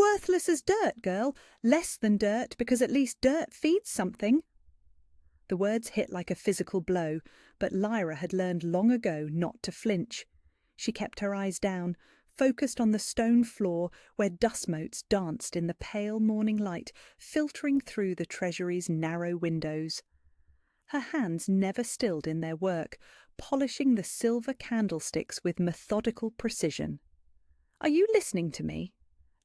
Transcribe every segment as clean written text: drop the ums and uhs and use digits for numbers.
worthless as dirt, girl. Less than dirt, because at least dirt feeds something." The words hit like a physical blow, but Lyra had learned long ago not to flinch. She kept her eyes down, focused on the stone floor where dust motes danced in the pale morning light filtering through the treasury's narrow windows. Her hands never stilled in their work, polishing the silver candlesticks with methodical precision. "Are you listening to me?"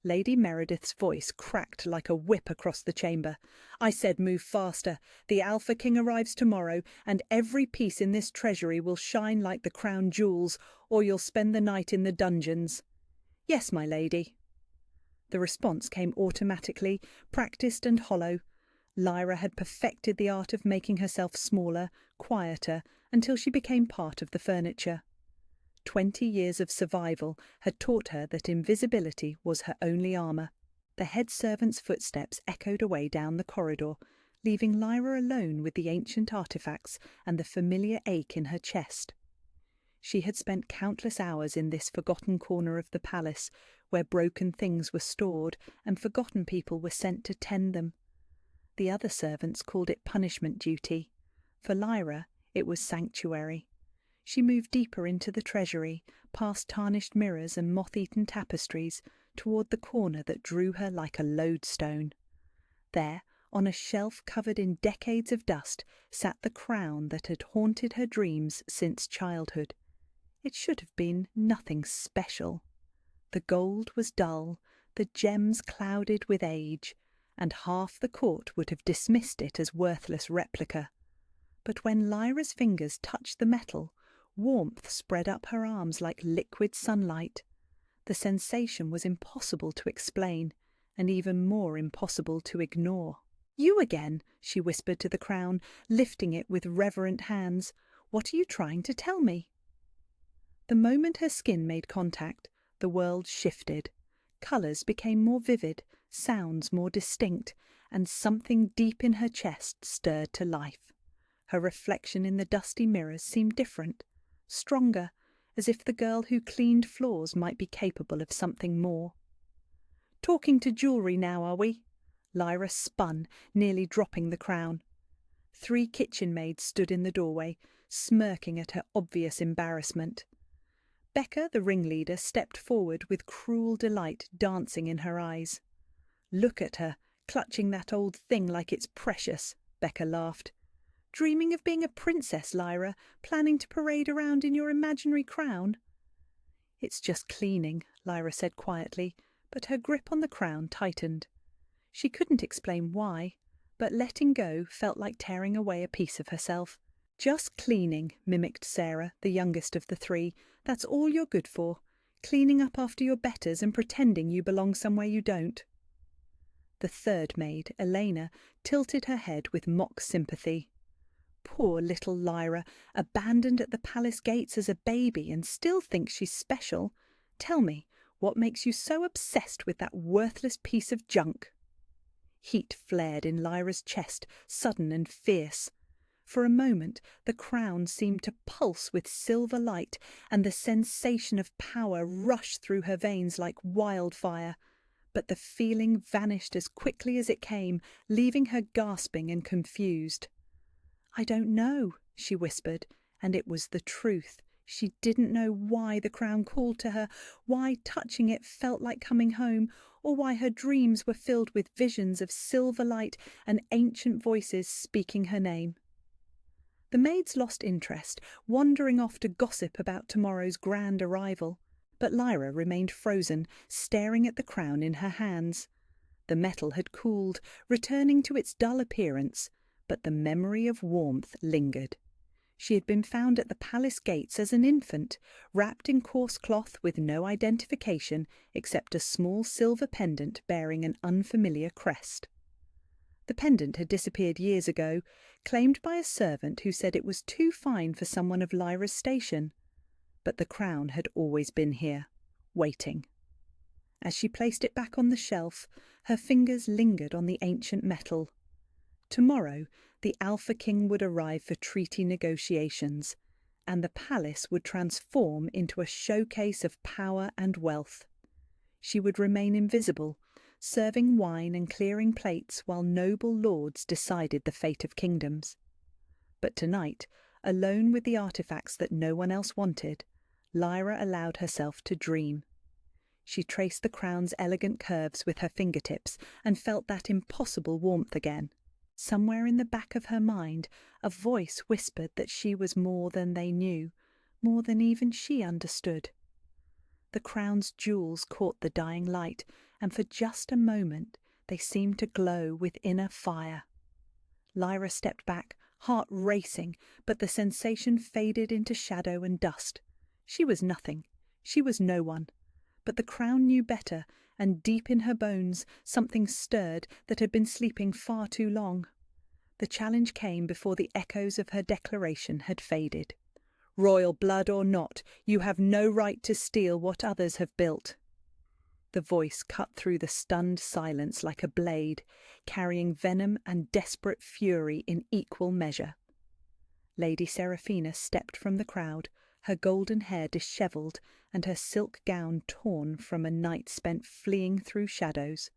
Lady Meredith's voice cracked like a whip across the chamber. "I said move faster. The Alpha King arrives tomorrow, and every piece in this treasury will shine like the crown jewels, or you'll spend the night in the dungeons." "Yes, my lady." The response came automatically, practiced and hollow. Lyra had perfected the art of making herself smaller, quieter, until she became part of the furniture. 20 years of survival had taught her that invisibility was her only armour. The head servant's footsteps echoed away down the corridor, leaving Lyra alone with the ancient artefacts and the familiar ache in her chest. She had spent countless hours in this forgotten corner of the palace, where broken things were stored and forgotten people were sent to tend them. The other servants called it punishment duty. For Lyra, it was sanctuary. She moved deeper into the treasury, past tarnished mirrors and moth-eaten tapestries, toward the corner that drew her like a lodestone. There, on a shelf covered in decades of dust, sat the crown that had haunted her dreams since childhood. It should have been nothing special. The gold was dull, the gems clouded with age, and half the court would have dismissed it as worthless replica. But when Lyra's fingers touched the metal, warmth spread up her arms like liquid sunlight. The sensation was impossible to explain, and even more impossible to ignore. "You again," she whispered to the crown, lifting it with reverent hands. "What are you trying to tell me?" The moment her skin made contact, the world shifted. Colours became more vivid, sounds more distinct, and something deep in her chest stirred to life. Her reflection in the dusty mirrors seemed different, stronger, as if the girl who cleaned floors might be capable of something more. "Talking to jewellery now, are we?" Lyra spun, nearly dropping the crown. 3 kitchen maids stood in the doorway, smirking at her obvious embarrassment. Becca, the ringleader, stepped forward with cruel delight dancing in her eyes. "Look at her, clutching that old thing like it's precious," Becca laughed. "Dreaming of being a princess, Lyra, planning to parade around in your imaginary crown?" "It's just cleaning," Lyra said quietly, but her grip on the crown tightened. She couldn't explain why, but letting go felt like tearing away a piece of herself. "Just cleaning," mimicked Sarah, the youngest of the 3. "That's all you're good for. Cleaning up after your betters and pretending you belong somewhere you don't." The 3rd maid, Elena, tilted her head with mock sympathy. "Poor little Lyra, abandoned at the palace gates as a baby and still thinks she's special. Tell me, what makes you so obsessed with that worthless piece of junk?" Heat flared in Lyra's chest, sudden and fierce. For a moment, the crown seemed to pulse with silver light, and the sensation of power rushed through her veins like wildfire. But the feeling vanished as quickly as it came, leaving her gasping and confused. "I don't know," she whispered, and it was the truth. She didn't know why the crown called to her, why touching it felt like coming home, or why her dreams were filled with visions of silver light and ancient voices speaking her name. The maids lost interest, wandering off to gossip about tomorrow's grand arrival, but Lyra remained frozen, staring at the crown in her hands. The metal had cooled, returning to its dull appearance, but the memory of warmth lingered. She had been found at the palace gates as an infant, wrapped in coarse cloth with no identification except a small silver pendant bearing an unfamiliar crest. The pendant had disappeared years ago, claimed by a servant who said it was too fine for someone of Lyra's station. But the crown had always been here, waiting. As she placed it back on the shelf, her fingers lingered on the ancient metal. Tomorrow, the Alpha King would arrive for treaty negotiations, and the palace would transform into a showcase of power and wealth. She would remain invisible, serving wine and clearing plates while noble lords decided the fate of kingdoms. But tonight, alone with the artifacts that no one else wanted, Lyra allowed herself to dream. She traced the crown's elegant curves with her fingertips and felt that impossible warmth again. Somewhere in the back of her mind, a voice whispered that she was more than they knew, more than even she understood. The crown's jewels caught the dying light, and for just a moment they seemed to glow with inner fire. Lyra stepped back, heart racing, but the sensation faded into shadow and dust. She was nothing. She was no one. But the crown knew better, and deep in her bones something stirred that had been sleeping far too long. The challenge came before the echoes of her declaration had faded. "Royal blood or not, you have no right to steal what others have built." The voice cut through the stunned silence like a blade, carrying venom and desperate fury in equal measure. Lady Seraphina stepped from the crowd, her golden hair dishevelled and her silk gown torn from a night spent fleeing through shadows.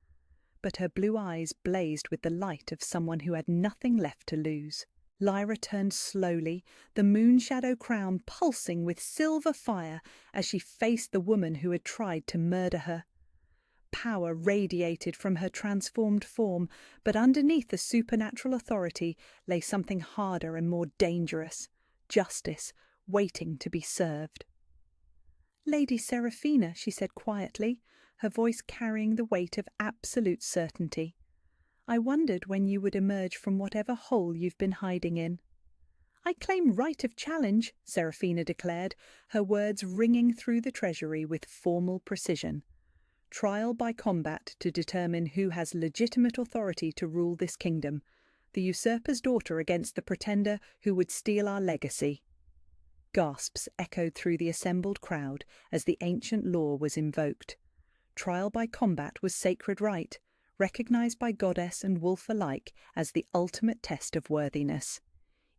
But her blue eyes blazed with the light of someone who had nothing left to lose. Lyra turned slowly, the moon-shadow crown pulsing with silver fire as she faced the woman who had tried to murder her. Power radiated from her transformed form, but underneath the supernatural authority lay something harder and more dangerous: justice, waiting to be served. "Lady Seraphina," she said quietly, her voice carrying the weight of absolute certainty, "I wondered when you would emerge from whatever hole you've been hiding in." "I claim right of challenge," Seraphina declared, her words ringing through the treasury with formal precision. "Trial by combat to determine who has legitimate authority to rule this kingdom. The usurper's daughter against the pretender who would steal our legacy." Gasps echoed through the assembled crowd as the ancient law was invoked. Trial by combat was sacred right, recognized by goddess and wolf alike as the ultimate test of worthiness.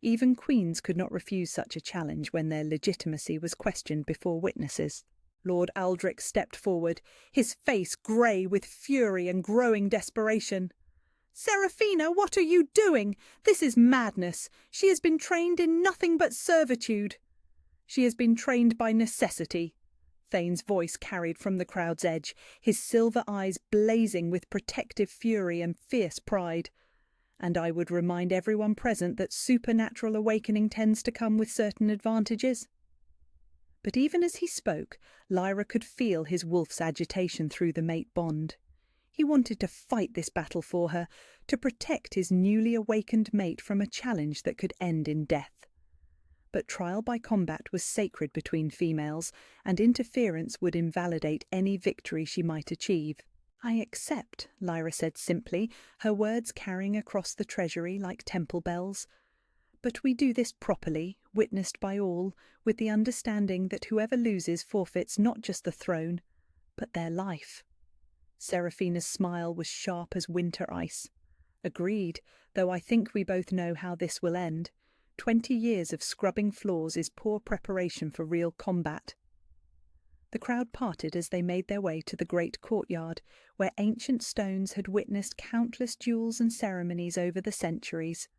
Even queens could not refuse such a challenge when their legitimacy was questioned before witnesses. Lord Aldrich stepped forward, his face grey with fury and growing desperation. "Seraphina, what are you doing? This is madness. She has been trained in nothing but servitude." "She has been trained by necessity," Thane's voice carried from the crowd's edge, his silver eyes blazing with protective fury and fierce pride. "And I would remind everyone present that supernatural awakening tends to come with certain advantages." But even as he spoke, Lyra could feel his wolf's agitation through the mate bond. He wanted to fight this battle for her, to protect his newly awakened mate from a challenge that could end in death. But trial by combat was sacred between females, and interference would invalidate any victory she might achieve. "I accept," Lyra said simply, her words carrying across the treasury like temple bells. "But we do this properly, witnessed by all, with the understanding that whoever loses forfeits not just the throne, but their life." Seraphina's smile was sharp as winter ice. "Agreed, though I think we both know how this will end. 20 years of scrubbing floors is poor preparation for real combat." The crowd parted as they made their way to the great courtyard, where ancient stones had witnessed countless duels and ceremonies over the centuries.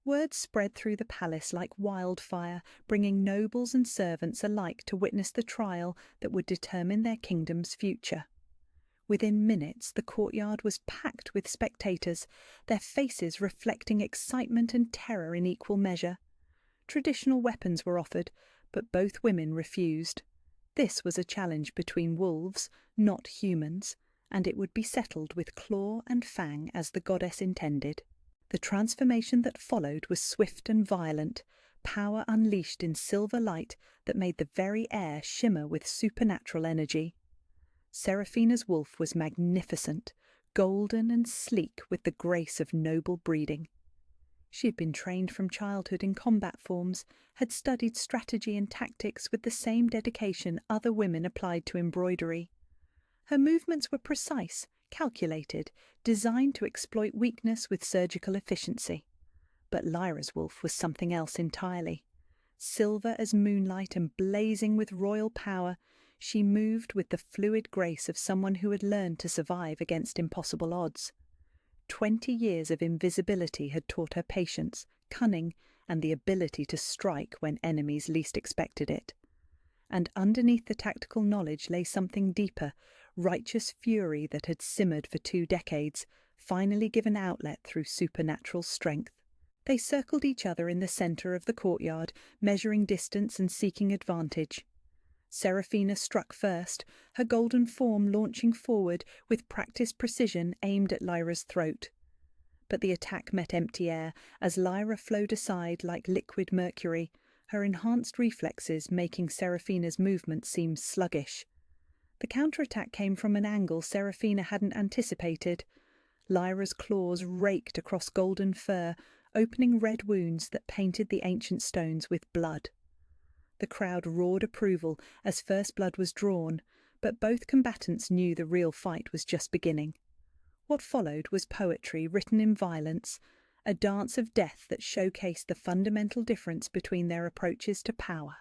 Word spread through the palace like wildfire, bringing nobles and servants alike to witness the trial that would determine their kingdom's future. Within minutes, the courtyard was packed with spectators, their faces reflecting excitement and terror in equal measure. Traditional weapons were offered, but both women refused. This was a challenge between wolves, not humans, and it would be settled with claw and fang as the goddess intended. The transformation that followed was swift and violent, power unleashed in silver light that made the very air shimmer with supernatural energy. Seraphina's wolf was magnificent, golden and sleek with the grace of noble breeding. She had been trained from childhood in combat forms, had studied strategy and tactics with the same dedication other women applied to embroidery. Her movements were precise, calculated, designed to exploit weakness with surgical efficiency. But Lyra's wolf was something else entirely. Silver as moonlight and blazing with royal power, She moved with the fluid grace of someone who had learned to survive against impossible odds. 20 years of invisibility had taught her patience, cunning, and the ability to strike when enemies least expected it. And underneath the tactical knowledge lay something deeper, righteous fury that had simmered for 2 decades, finally given outlet through supernatural strength. They circled each other in the centre of the courtyard, measuring distance and seeking advantage. Seraphina struck first, her golden form launching forward with practiced precision aimed at Lyra's throat. But the attack met empty air as Lyra flowed aside like liquid mercury, her enhanced reflexes making Seraphina's movement seem sluggish. The counterattack came from an angle Seraphina hadn't anticipated. Lyra's claws raked across golden fur, opening red wounds that painted the ancient stones with blood. The crowd roared approval as first blood was drawn, but both combatants knew the real fight was just beginning. What followed was poetry written in violence, a dance of death that showcased the fundamental difference between their approaches to power.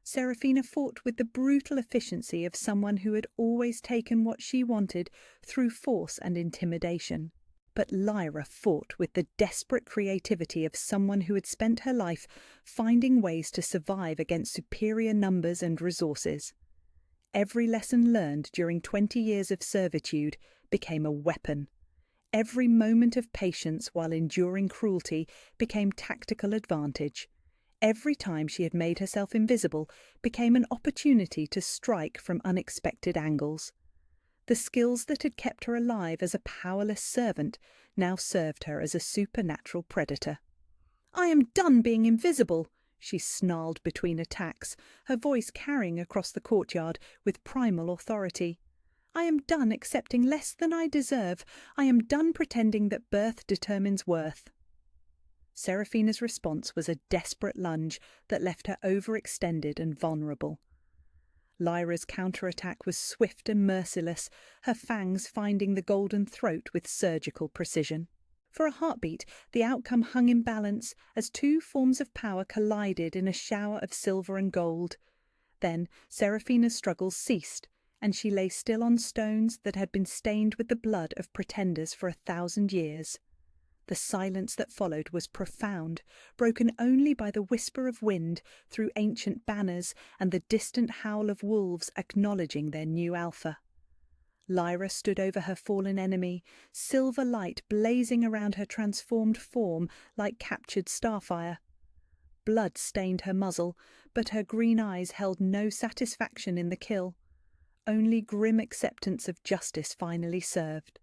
Seraphina fought with the brutal efficiency of someone who had always taken what she wanted through force and intimidation. But Lyra fought with the desperate creativity of someone who had spent her life finding ways to survive against superior numbers and resources. Every lesson learned during 20 years of servitude became a weapon. Every moment of patience while enduring cruelty became tactical advantage. Every time she had made herself invisible became an opportunity to strike from unexpected angles. The skills that had kept her alive as a powerless servant now served her as a supernatural predator. "I am done being invisible," she snarled between attacks, her voice carrying across the courtyard with primal authority. "I am done accepting less than I deserve. I am done pretending that birth determines worth." Seraphina's response was a desperate lunge that left her overextended and vulnerable. Lyra's counterattack was swift and merciless, her fangs finding the golden throat with surgical precision. For a heartbeat, the outcome hung in balance as 2 forms of power collided in a shower of silver and gold. Then Seraphina's struggles ceased, and she lay still on stones that had been stained with the blood of pretenders for 1,000 years. The silence that followed was profound, broken only by the whisper of wind through ancient banners and the distant howl of wolves acknowledging their new alpha. Lyra stood over her fallen enemy, silver light blazing around her transformed form like captured starfire. Blood stained her muzzle, but her green eyes held no satisfaction in the kill. Only grim acceptance of justice finally served.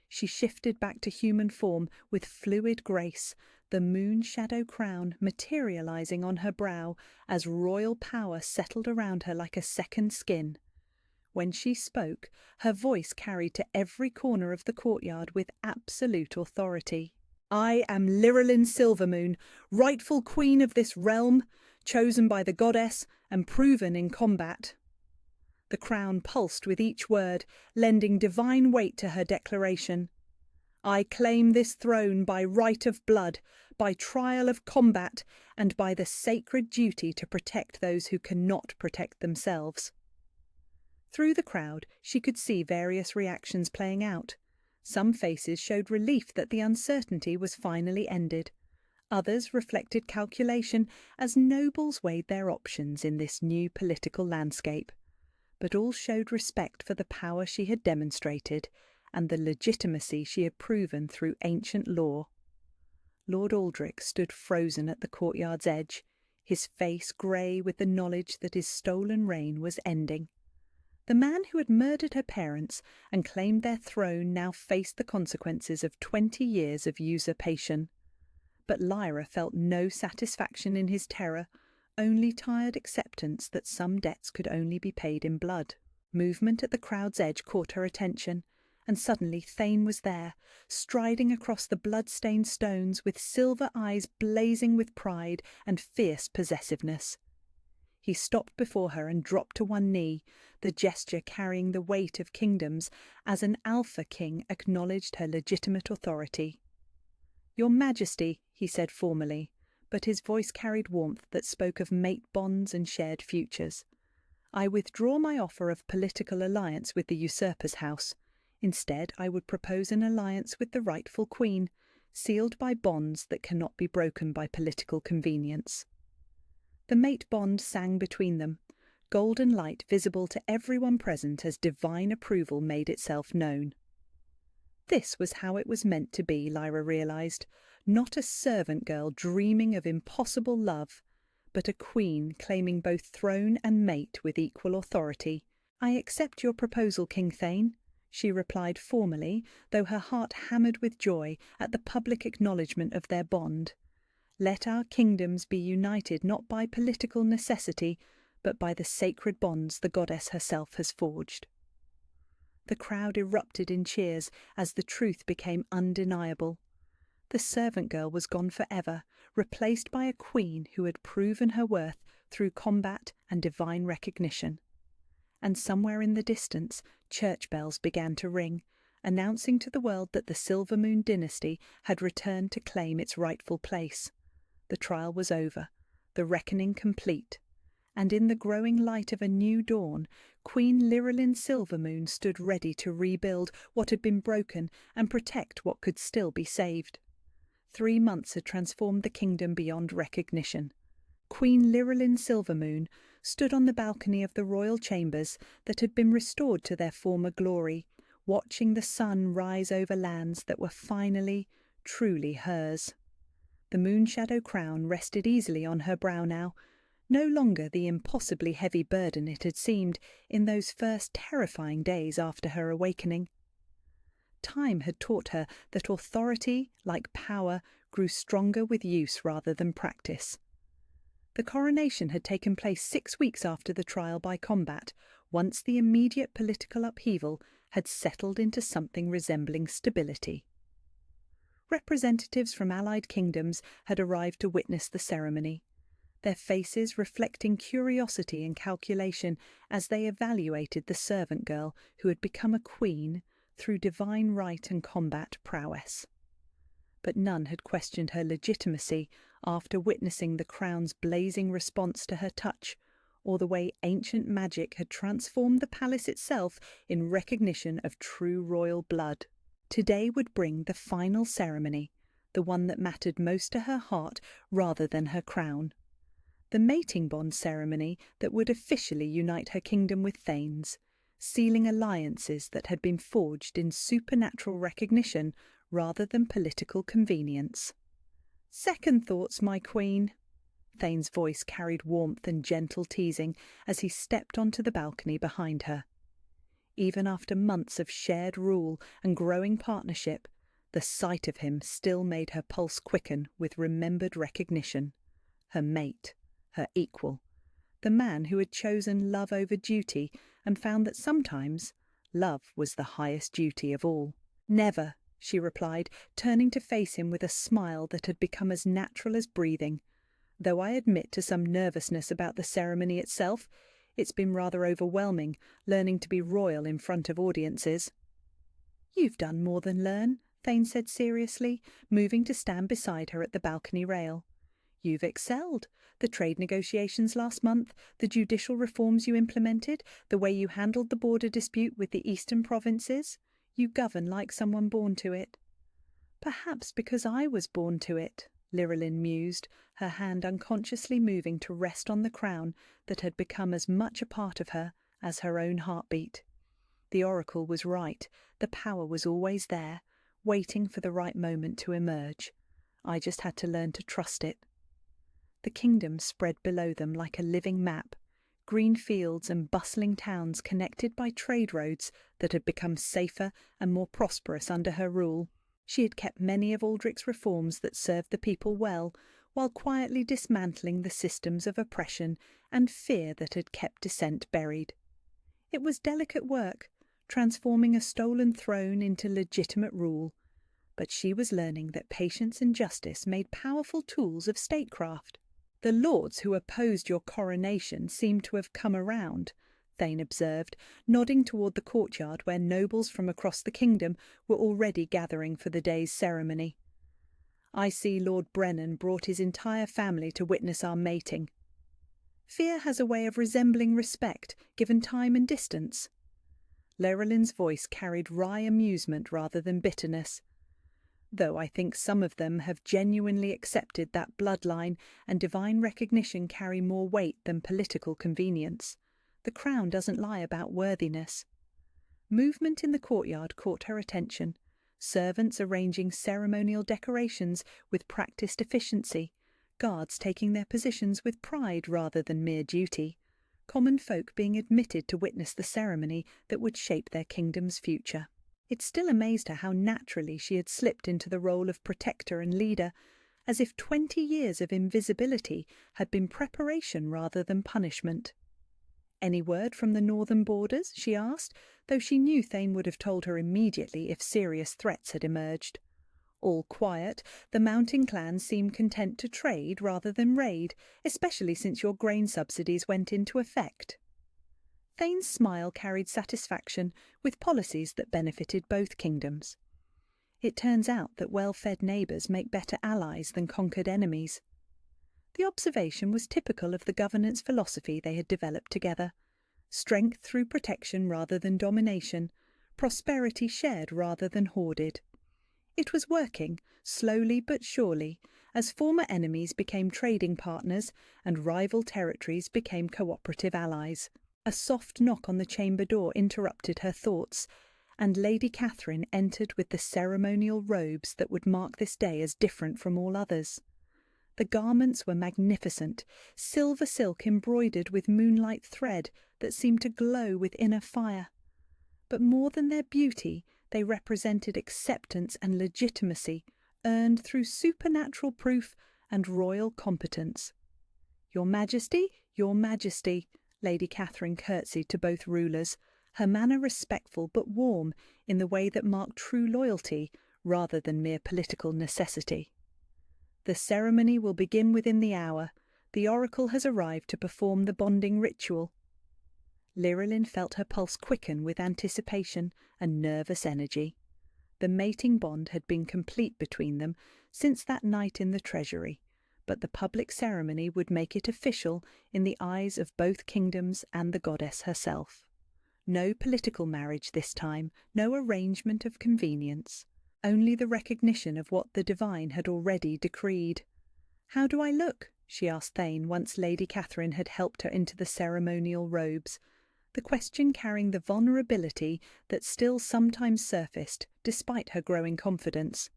She shifted back to human form with fluid grace, the moon shadow crown materializing on her brow as royal power settled around her like a second skin. When she spoke, her voice carried to every corner of the courtyard with absolute authority. "I am Lyrillin Silvermoon, rightful queen of this realm, chosen by the goddess and proven in combat." The crown pulsed with each word, lending divine weight to her declaration. "I claim this throne by right of blood, by trial of combat, and by the sacred duty to protect those who cannot protect themselves." Through the crowd, she could see various reactions playing out. Some faces showed relief that the uncertainty was finally ended. Others reflected calculation as nobles weighed their options in this new political landscape. But all showed respect for the power she had demonstrated and the legitimacy she had proven through ancient law. Lord Aldrich stood frozen at the courtyard's edge, his face grey with the knowledge that his stolen reign was ending. The man who had murdered her parents and claimed their throne now faced the consequences of 20 years of usurpation. But Lyra felt no satisfaction in his terror, only tired acceptance that some debts could only be paid in blood. Movement at the crowd's edge caught her attention, and suddenly Thane was there, striding across the blood-stained stones with silver eyes blazing with pride and fierce possessiveness. He stopped before her and dropped to one knee, the gesture carrying the weight of kingdoms as an alpha king acknowledged her legitimate authority. "Your Majesty," he said formally, but his voice carried warmth that spoke of mate bonds and shared futures. I withdraw my offer of political alliance with the usurper's house. Instead, I would propose an alliance with the rightful queen, sealed by bonds that cannot be broken by political convenience. The mate bond sang between them, golden light visible to everyone present as divine approval made itself known. This was how it was meant to be, Lyra realised, not a servant girl dreaming of impossible love, but a queen claiming both throne and mate with equal authority. "I accept your proposal, King Thane," she replied formally, though her heart hammered with joy at the public acknowledgement of their bond. "Let our kingdoms be united not by political necessity, but by the sacred bonds the goddess herself has forged." The crowd erupted in cheers as the truth became undeniable. The servant girl was gone forever, replaced by a queen who had proven her worth through combat and divine recognition. And somewhere in the distance, church bells began to ring, announcing to the world that the Silver Moon dynasty had returned to claim its rightful place. The trial was over, the reckoning complete, and in the growing light of a new dawn, Queen Lyrillin Silvermoon stood ready to rebuild what had been broken and protect what could still be saved. 3 months had transformed the kingdom beyond recognition. Queen Lyrillin Silvermoon stood on the balcony of the royal chambers that had been restored to their former glory, watching the sun rise over lands that were finally, truly hers. The moon-shadow crown rested easily on her brow now, no longer the impossibly heavy burden it had seemed in those first terrifying days after her awakening. Time had taught her that authority, like power, grew stronger with use rather than practice. The coronation had taken place 6 weeks after the trial by combat, once the immediate political upheaval had settled into something resembling stability. Representatives from allied kingdoms had arrived to witness the ceremony, their faces reflecting curiosity and calculation as they evaluated the servant girl who had become a queen through divine right and combat prowess. But none had questioned her legitimacy after witnessing the crown's blazing response to her touch, or the way ancient magic had transformed the palace itself in recognition of true royal blood. Today would bring the final ceremony, the one that mattered most to her heart rather than her crown. The mating bond ceremony that would officially unite her kingdom with Thane's, sealing alliances that had been forged in supernatural recognition rather than political convenience. "Second thoughts, my queen." Thane's voice carried warmth and gentle teasing as he stepped onto the balcony behind her. Even after months of shared rule and growing partnership, the sight of him still made her pulse quicken with remembered recognition. Her mate, her equal, the man who had chosen love over duty and found that sometimes love was the highest duty of all. "Never," she replied, turning to face him with a smile that had become as natural as breathing. "Though I admit to some nervousness about the ceremony itself, it's been rather overwhelming, learning to be royal in front of audiences." "You've done more than learn," Thane said seriously, moving to stand beside her at the balcony rail. "You've excelled. The trade negotiations last month, the judicial reforms you implemented, the way you handled the border dispute with the eastern provinces. You govern like someone born to it." "Perhaps because I was born to it," Lyrillin mused, her hand unconsciously moving to rest on the crown that had become as much a part of her as her own heartbeat. The oracle was right. The power was always there, waiting for the right moment to emerge. I just had to learn to trust it. The kingdom spread below them like a living map, green fields and bustling towns connected by trade roads that had become safer and more prosperous under her rule. She had kept many of Aldrich's reforms that served the people well, while quietly dismantling the systems of oppression and fear that had kept dissent buried. It was delicate work, transforming a stolen throne into legitimate rule, but she was learning that patience and justice made powerful tools of statecraft. "The lords who opposed your coronation seem to have come around," Thane observed, nodding toward the courtyard where nobles from across the kingdom were already gathering for the day's ceremony. "I see Lord Brennan brought his entire family to witness our mating." Fear has a way of resembling respect, given time and distance. Llewellyn's voice carried wry amusement rather than bitterness. Though I think some of them have genuinely accepted that bloodline and divine recognition carry more weight than political convenience. The crown doesn't lie about worthiness. Movement in the courtyard caught her attention. Servants arranging ceremonial decorations with practiced efficiency, guards taking their positions with pride rather than mere duty, common folk being admitted to witness the ceremony that would shape their kingdom's future. It still amazed her how naturally she had slipped into the role of protector and leader, as if 20 years of invisibility had been preparation rather than punishment. "Any word from the northern borders?" she asked, though she knew Thane would have told her immediately if serious threats had emerged. All quiet, the mountain clans seemed content to trade rather than raid, especially since your grain subsidies went into effect. Thane's smile carried satisfaction with policies that benefited both kingdoms. It turns out that well-fed neighbours make better allies than conquered enemies. The observation was typical of the governance philosophy they had developed together. Strength through protection rather than domination, prosperity shared rather than hoarded. It was working, slowly but surely, as former enemies became trading partners and rival territories became cooperative allies. A soft knock on the chamber door interrupted her thoughts, and Lady Catherine entered with the ceremonial robes that would mark this day as different from all others. The garments were magnificent, silver silk embroidered with moonlight thread that seemed to glow with inner fire. But more than their beauty, they represented acceptance and legitimacy, earned through supernatural proof and royal competence. "Your Majesty, your Majesty," Lady Catherine curtsied to both rulers, her manner respectful but warm in the way that marked true loyalty rather than mere political necessity. "The ceremony will begin within the hour. The oracle has arrived to perform the bonding ritual." Llewellyn felt her pulse quicken with anticipation and nervous energy. The mating bond had been complete between them since that night in the treasury, but the public ceremony would make it official in the eyes of both kingdoms and the goddess herself. No political marriage this time, no arrangement of convenience, only the recognition of what the divine had already decreed. "How do I look?" she asked Thane once Lady Catherine had helped her into the ceremonial robes, the question carrying the vulnerability that still sometimes surfaced despite her growing confidence.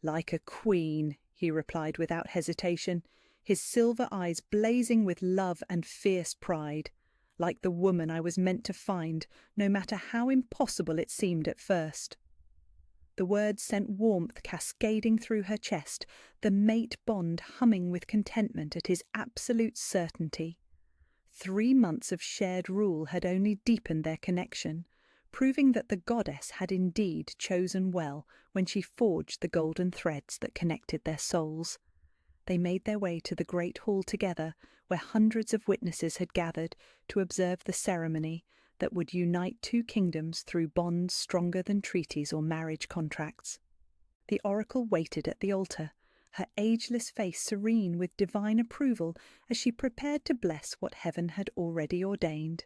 "Like a queen," he replied without hesitation, his silver eyes blazing with love and fierce pride. "Like the woman I was meant to find, no matter how impossible it seemed at first." The words sent warmth cascading through her chest, the mate bond humming with contentment at his absolute certainty. 3 months of shared rule had only deepened their connection, proving that the goddess had indeed chosen well when she forged the golden threads that connected their souls. They made their way to the great hall together, where hundreds of witnesses had gathered to observe the ceremony that would unite two kingdoms through bonds stronger than treaties or marriage contracts. The oracle waited at the altar, her ageless face serene with divine approval as she prepared to bless what heaven had already ordained.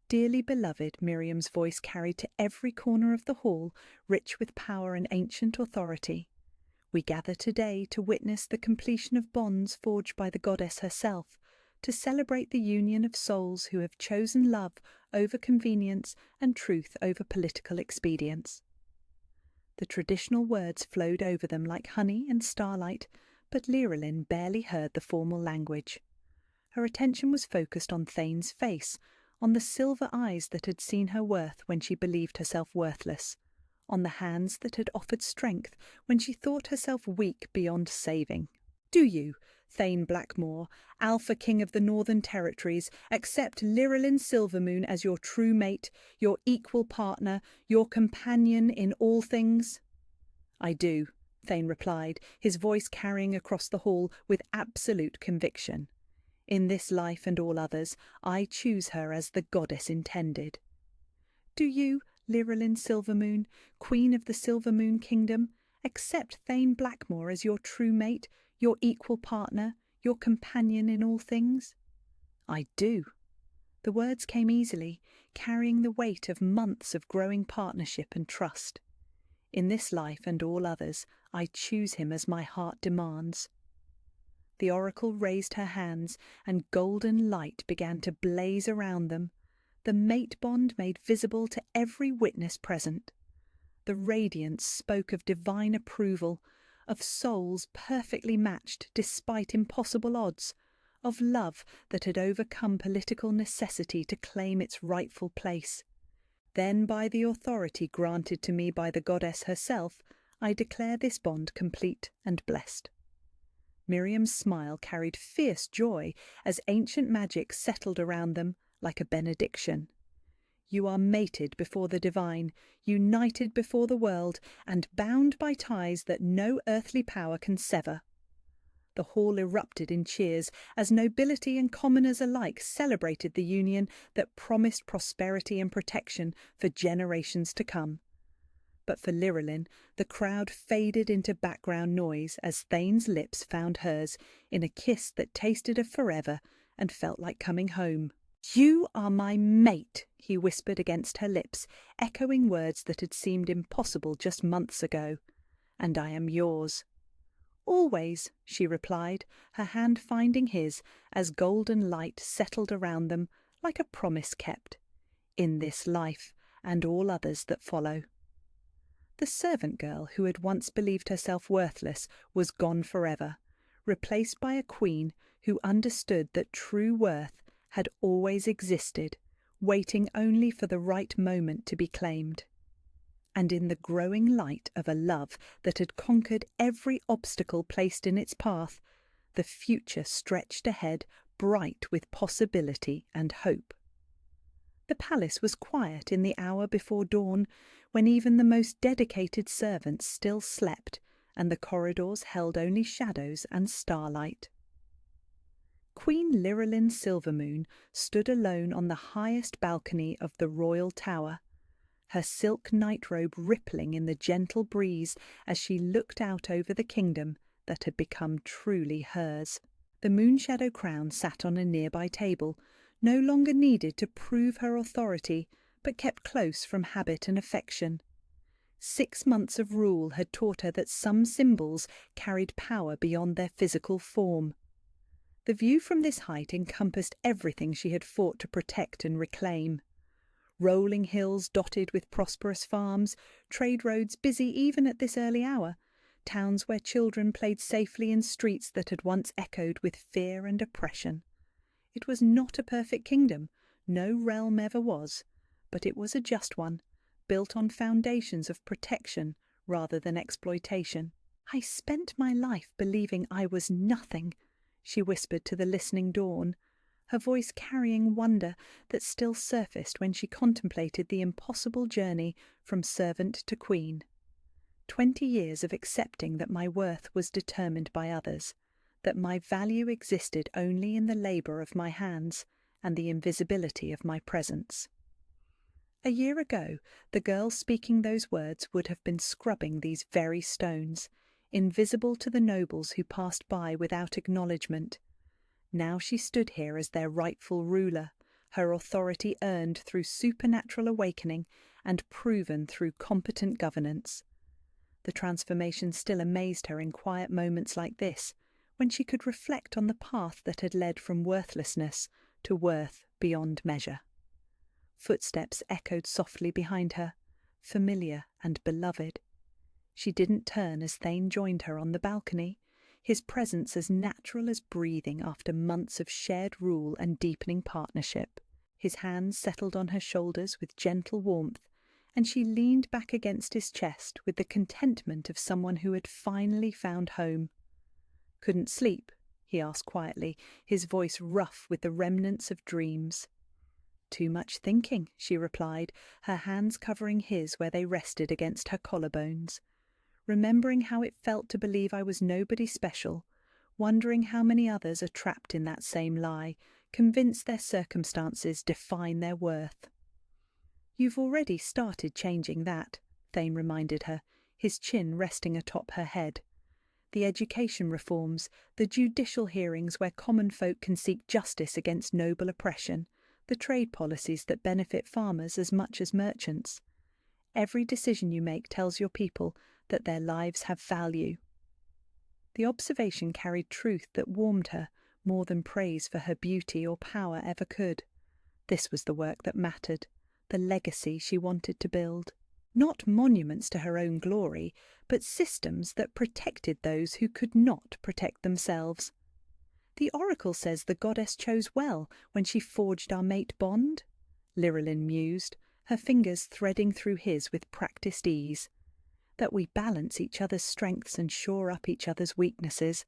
"Dearly beloved," Miriam's voice carried to every corner of the hall, rich with power and ancient authority. "We gather today to witness the completion of bonds forged by the goddess herself, to celebrate the union of souls who have chosen love over convenience and truth over political expedience." The traditional words flowed over them like honey and starlight, but Llewellyn barely heard the formal language. Her attention was focused on Thane's face, on the silver eyes that had seen her worth when she believed herself worthless, on the hands that had offered strength when she thought herself weak beyond saving. "Do you, Thane Blackmore, Alpha King of the Northern Territories, accept Llewellyn Silvermoon as your true mate, your equal partner, your companion in all things?" "I do," Thane replied, his voice carrying across the hall with absolute conviction. "In this life and all others, I choose her as the goddess intended." "Do you, Llewellyn Silvermoon, Queen of the Silvermoon Kingdom, accept Thane Blackmore as your true mate, your equal partner, your companion in all things?" I do. The words came easily, carrying the weight of months of growing partnership and trust. In this life and all others, I choose him as my heart demands. The oracle raised her hands, and golden light began to blaze around them, the mate bond made visible to every witness present. The radiance spoke of divine approval, of souls perfectly matched despite impossible odds, of love that had overcome political necessity to claim its rightful place. Then, by the authority granted to me by the goddess herself, I declare this bond complete and blessed. Miriam's smile carried fierce joy as ancient magic settled around them like a benediction. You are mated before the divine, united before the world, and bound by ties that no earthly power can sever. The hall erupted in cheers as nobility and commoners alike celebrated the union that promised prosperity and protection for generations to come. But for Lyrillin, the crowd faded into background noise as Thane's lips found hers in a kiss that tasted of forever and felt like coming home. "You are my mate," he whispered against her lips, echoing words that had seemed impossible just months ago. "And I am yours." "Always," she replied, her hand finding his as golden light settled around them like a promise kept, "in this life and all others that follow." The servant girl who had once believed herself worthless was gone forever, replaced by a queen who understood that true worth had always existed, waiting only for the right moment to be claimed. And in the growing light of a love that had conquered every obstacle placed in its path, the future stretched ahead bright with possibility and hope. The palace was quiet in the hour before dawn, when even the most dedicated servants still slept, and the corridors held only shadows and starlight. Queen Lyrillin Silvermoon stood alone on the highest balcony of the royal tower, her silk nightrobe rippling in the gentle breeze as she looked out over the kingdom that had become truly hers. The moonshadow crown sat on a nearby table, no longer needed to prove her authority, but kept close from habit and affection. 6 months of rule had taught her that some symbols carried power beyond their physical form. The view from this height encompassed everything she had fought to protect and reclaim. Rolling hills dotted with prosperous farms, trade roads busy even at this early hour, towns where children played safely in streets that had once echoed with fear and oppression. It was not a perfect kingdom, no realm ever was, but it was a just one, built on foundations of protection rather than exploitation. "I spent my life believing I was nothing," she whispered to the listening dawn, her voice carrying wonder that still surfaced when she contemplated the impossible journey from servant to queen. 20 years of accepting that my worth was determined by others, that my value existed only in the labour of my hands and the invisibility of my presence. A year ago, the girl speaking those words would have been scrubbing these very stones, invisible to the nobles who passed by without acknowledgement. Now she stood here as their rightful ruler, her authority earned through supernatural awakening and proven through competent governance. The transformation still amazed her in quiet moments like this, when she could reflect on the path that had led from worthlessness to worth beyond measure. Footsteps echoed softly behind her, familiar and beloved. She didn't turn as Thane joined her on the balcony, his presence as natural as breathing after months of shared rule and deepening partnership. His hands settled on her shoulders with gentle warmth, and she leaned back against his chest with the contentment of someone who had finally found home. "Couldn't sleep?" he asked quietly, his voice rough with the remnants of dreams. "Too much thinking," she replied, her hands covering his where they rested against her collarbones. "Remembering how it felt to believe I was nobody special, wondering how many others are trapped in that same lie, convinced their circumstances define their worth." "You've already started changing that," Thane reminded her, his chin resting atop her head. the education reforms, the judicial hearings where common folk can seek justice against noble oppression, the trade policies that benefit farmers as much as merchants. Every decision you make tells your people that their lives have value. The observation carried truth that warmed her more than praise for her beauty or power ever could. This was the work that mattered, the legacy she wanted to build. Not monuments to her own glory, but systems that protected those who could not protect themselves. The oracle says the goddess chose well when she forged our mate bond, Lyrillin mused, her fingers threading through his with practised ease. That we balance each other's strengths and shore up each other's weaknesses.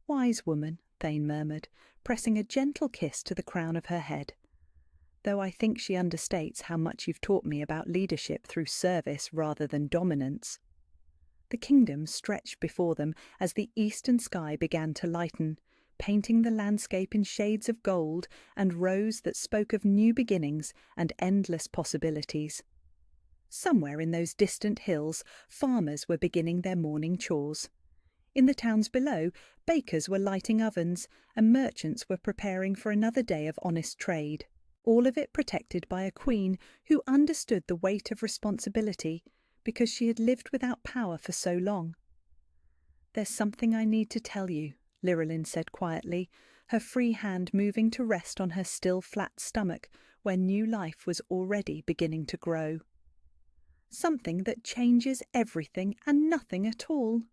Wise woman, Thane murmured, pressing a gentle kiss to the crown of her head. Though I think she understates how much you've taught me about leadership through service rather than dominance. The kingdom stretched before them as the eastern sky began to lighten, painting the landscape in shades of gold and rose that spoke of new beginnings and endless possibilities. Somewhere in those distant hills, farmers were beginning their morning chores. In the towns below, bakers were lighting ovens, and merchants were preparing for another day of honest trade. All of it protected by a queen who understood the weight of responsibility because she had lived without power for so long. "There's something I need to tell you," Lyrillin said quietly, her free hand moving to rest on her still flat stomach where new life was already beginning to grow. "Something that changes everything and nothing at all."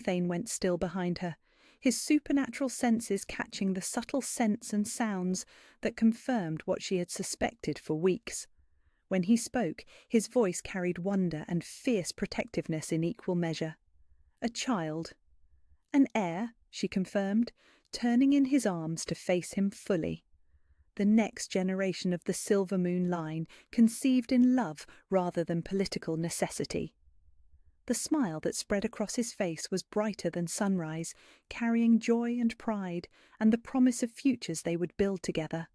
Thane went still behind her, his supernatural senses catching the subtle scents and sounds that confirmed what she had suspected for weeks. When he spoke, his voice carried wonder and fierce protectiveness in equal measure. "A child." "An heir," she confirmed, turning in his arms to face him fully. The next generation of the Silver Moon line, conceived in love rather than political necessity. The smile that spread across his face was brighter than sunrise, carrying joy and pride, and the promise of futures they would build together.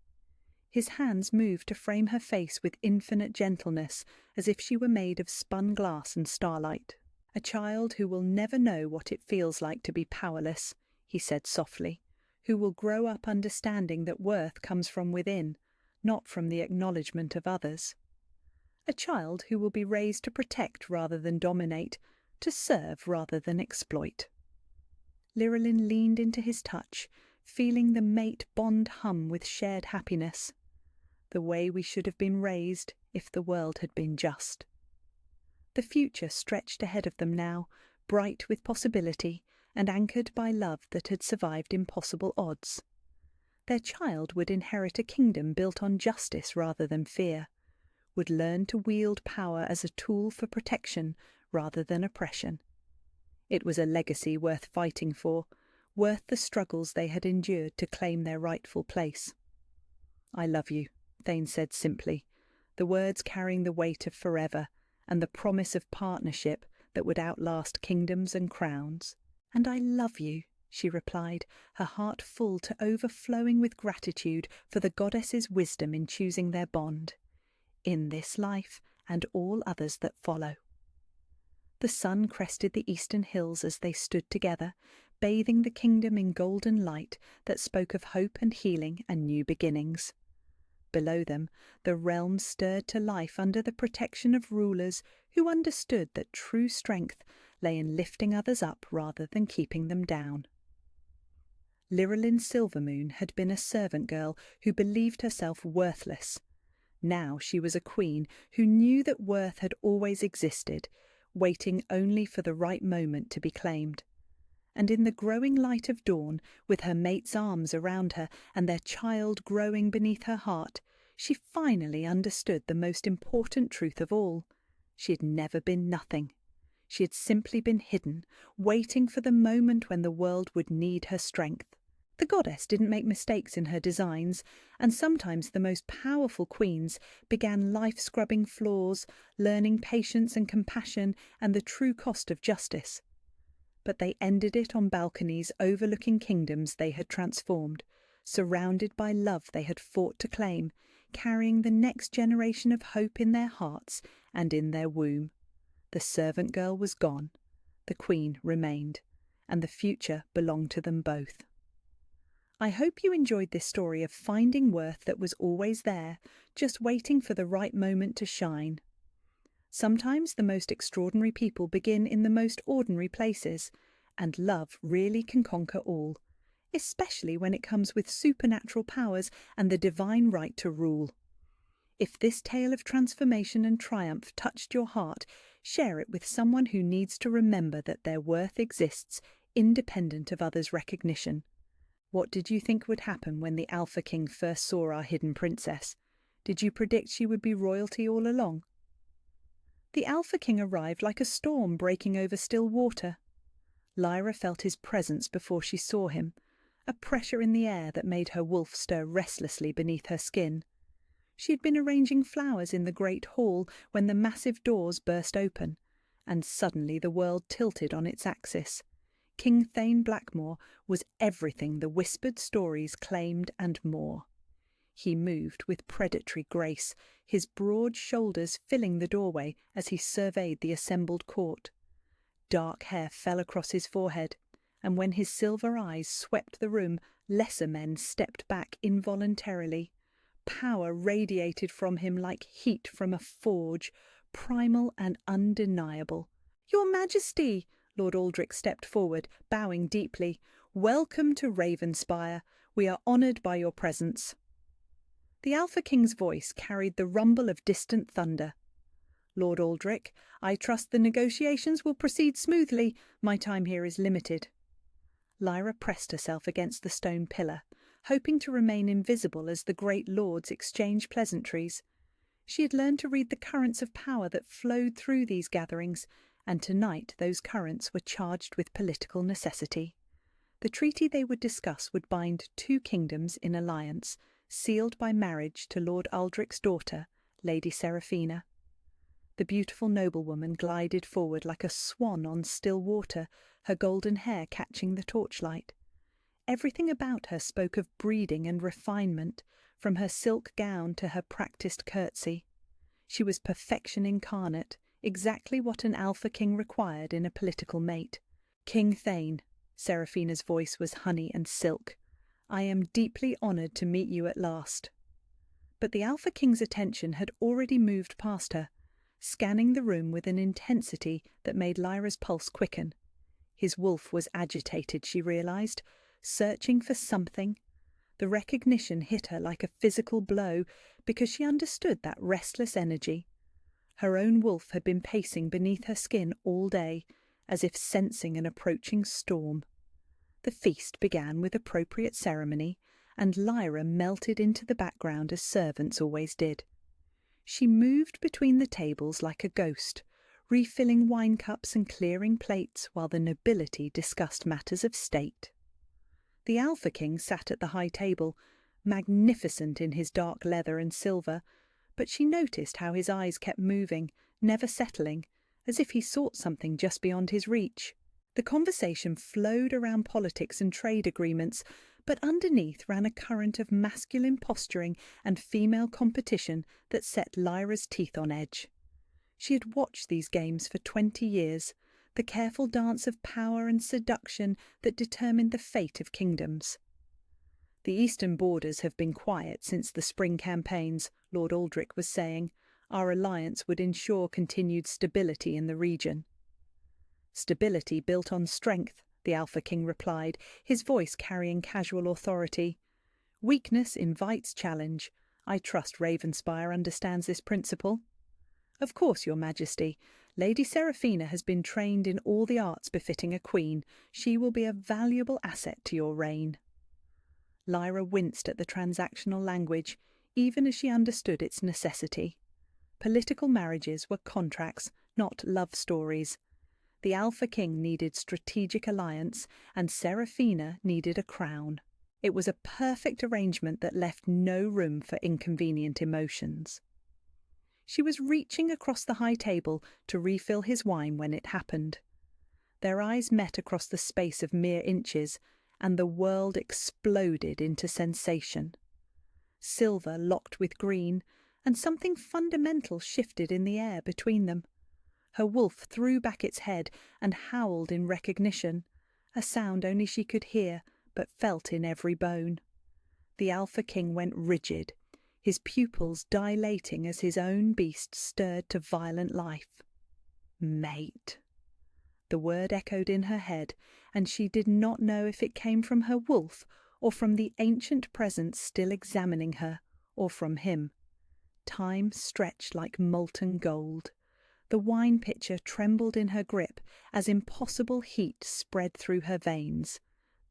His hands moved to frame her face with infinite gentleness, as if she were made of spun glass and starlight. "A child who will never know what it feels like to be powerless," he said softly, "who will grow up understanding that worth comes from within, not from the acknowledgement of others. A child who will be raised to protect rather than dominate, to serve rather than exploit." Lyrillin leaned into his touch, feeling the mate bond hum with shared happiness. The way we should have been raised if the world had been just. The future stretched ahead of them now, bright with possibility and anchored by love that had survived impossible odds. Their child would inherit a kingdom built on justice rather than fear, would learn to wield power as a tool for protection rather than oppression. It was a legacy worth fighting for, worth the struggles they had endured to claim their rightful place. "I love you," Thane said simply, the words carrying the weight of forever and the promise of partnership that would outlast kingdoms and crowns. "And I love you," she replied, her heart full to overflowing with gratitude for the goddess's wisdom in choosing their bond, in this life and all others that follow. The sun crested the eastern hills as they stood together, bathing the kingdom in golden light that spoke of hope and healing and new beginnings. Below them, the realm stirred to life under the protection of rulers who understood that true strength lay in lifting others up rather than keeping them down. Lyrillin Silvermoon had been a servant girl who believed herself worthless. Now she was a queen who knew that worth had always existed, waiting only for the right moment to be claimed. And in the growing light of dawn, with her mate's arms around her and their child growing beneath her heart, she finally understood the most important truth of all. She had never been nothing. She had simply been hidden, waiting for the moment when the world would need her strength. The goddess didn't make mistakes in her designs, and sometimes the most powerful queens began life-scrubbing flaws, learning patience and compassion and the true cost of justice. But they ended it on balconies overlooking kingdoms they had transformed, surrounded by love they had fought to claim, carrying the next generation of hope in their hearts and in their womb. The servant girl was gone. The queen remained. and the future belonged to them both. I hope you enjoyed this story of finding worth that was always there, just waiting for the right moment to shine. Sometimes the most extraordinary people begin in the most ordinary places, and love really can conquer all, especially when it comes with supernatural powers and the divine right to rule. If this tale of transformation and triumph touched your heart, share it with someone who needs to remember that their worth exists independent of others' recognition. What did you think would happen when the Alpha King first saw our hidden princess? Did you predict she would be royalty all along? The Alpha King arrived like a storm breaking over still water. Lyra felt his presence before she saw him, a pressure in the air that made her wolf stir restlessly beneath her skin. She had been arranging flowers in the great hall when the massive doors burst open, and suddenly the world tilted on its axis. King Thane Blackmore was everything the whispered stories claimed and more. He moved with predatory grace, his broad shoulders filling the doorway as he surveyed the assembled court. Dark hair fell across his forehead, and when his silver eyes swept the room, lesser men stepped back involuntarily. Power radiated from him like heat from a forge, primal and undeniable. "Your Majesty!" Lord Aldrich stepped forward, bowing deeply. "Welcome to Ravenspire. We are honoured by your presence." The Alpha King's voice carried the rumble of distant thunder. "Lord Aldrich, I trust the negotiations will proceed smoothly. My time here is limited." Lyra pressed herself against the stone pillar, hoping to remain invisible as the great lords exchanged pleasantries. She had learned to read the currents of power that flowed through these gatherings, and tonight those currents were charged with political necessity. The treaty they would discuss would bind two kingdoms in alliance, sealed by marriage to Lord Aldrich's daughter, Lady Seraphina. The beautiful noblewoman glided forward like a swan on still water, her golden hair catching the torchlight. Everything about her spoke of breeding and refinement, from her silk gown to her practised curtsy. She was perfection incarnate, exactly what an Alpha King required in a political mate. "King Thane," Seraphina's voice was honey and silk, "I am deeply honoured to meet you at last." But the Alpha King's attention had already moved past her, scanning the room with an intensity that made Lyra's pulse quicken. His wolf was agitated, she realised, searching for something. The recognition hit her like a physical blow because she understood that restless energy. Her own wolf had been pacing beneath her skin all day, as if sensing an approaching storm. The feast began with appropriate ceremony, and Lyra melted into the background as servants always did. She moved between the tables like a ghost, refilling wine cups and clearing plates while the nobility discussed matters of state. The Alpha King sat at the high table, magnificent in his dark leather and silver, but she noticed how his eyes kept moving, never settling, as if he sought something just beyond his reach. The conversation flowed around politics and trade agreements, but underneath ran a current of masculine posturing and female competition that set Lyra's teeth on edge. She had watched these games for 20 years, the careful dance of power and seduction that determined the fate of kingdoms. "The eastern borders have been quiet since the spring campaigns," Lord Aldrich was saying. "Our alliance would ensure continued stability in the region." "Stability built on strength," the Alpha King replied, his voice carrying casual authority. "Weakness invites challenge. I trust Ravenspire understands this principle." "Of course, Your Majesty. Lady Seraphina has been trained in all the arts befitting a queen. She will be a valuable asset to your reign." Lyra winced at the transactional language, even as she understood its necessity. Political marriages were contracts, not love stories. The Alpha King needed strategic alliance, and Seraphina needed a crown. It was a perfect arrangement that left no room for inconvenient emotions. She was reaching across the high table to refill his wine when it happened. Their eyes met across the space of mere inches, and the world exploded into sensation. Silver locked with green, and something fundamental shifted in the air between them. Her wolf threw back its head and howled in recognition, a sound only she could hear, but felt in every bone. The Alpha King went rigid, his pupils dilating as his own beast stirred to violent life. Mate. The word echoed in her head, and she did not know if it came from her wolf, or from the ancient presence still examining her, or from him. Time stretched like molten gold. The wine pitcher trembled in her grip as impossible heat spread through her veins.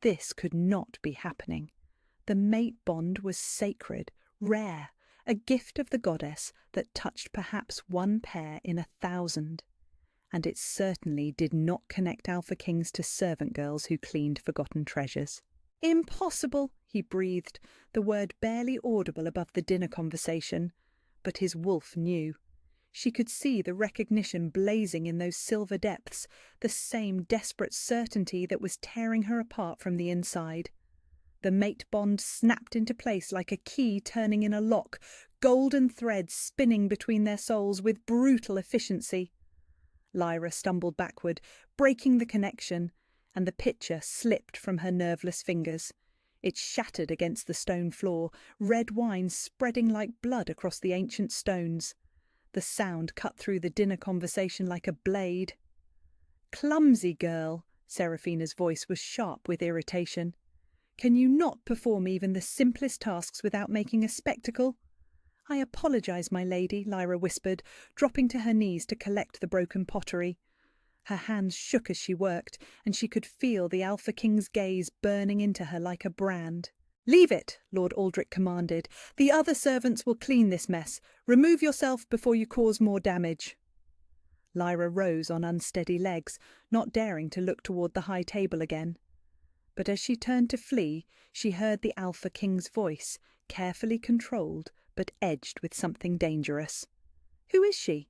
This could not be happening. The mate bond was sacred, rare, a gift of the goddess that touched perhaps one pair in 1,000. And it certainly did not connect Alpha Kings to servant girls who cleaned forgotten treasures. "Impossible," he breathed, the word barely audible above the dinner conversation. But his wolf knew. She could see the recognition blazing in those silver depths, the same desperate certainty that was tearing her apart from the inside. The mate bond snapped into place like a key turning in a lock, golden threads spinning between their souls with brutal efficiency. Lyra stumbled backward, breaking the connection, and the pitcher slipped from her nerveless fingers. It shattered against the stone floor, red wine spreading like blood across the ancient stones. The sound cut through the dinner conversation like a blade. "Clumsy girl," Seraphina's voice was sharp with irritation. "Can you not perform even the simplest tasks without making a spectacle?" "I apologize, my lady," Lyra whispered, dropping to her knees to collect the broken pottery. Her hands shook as she worked, and she could feel the Alpha King's gaze burning into her like a brand. "Leave it," Lord Aldrich commanded. "The other servants will clean this mess. Remove yourself before you cause more damage." Lyra rose on unsteady legs, not daring to look toward the high table again. But as she turned to flee, she heard the Alpha King's voice, carefully controlled, but edged with something dangerous. "Who is she?"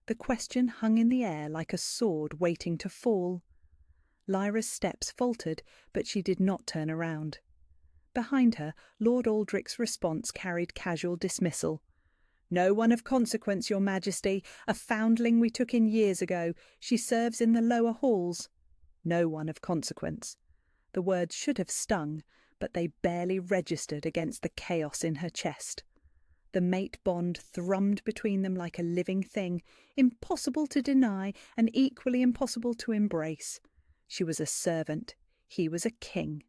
The question hung in the air like a sword waiting to fall. Lyra's steps faltered, but she did not turn around. Behind her, Lord Aldrich's response carried casual dismissal. "No one of consequence, Your Majesty. A foundling we took in years ago. She serves in the lower halls." No one of consequence. The words should have stung, but they barely registered against the chaos in her chest. The mate bond thrummed between them like a living thing, impossible to deny and equally impossible to embrace. She was a servant, he was a king,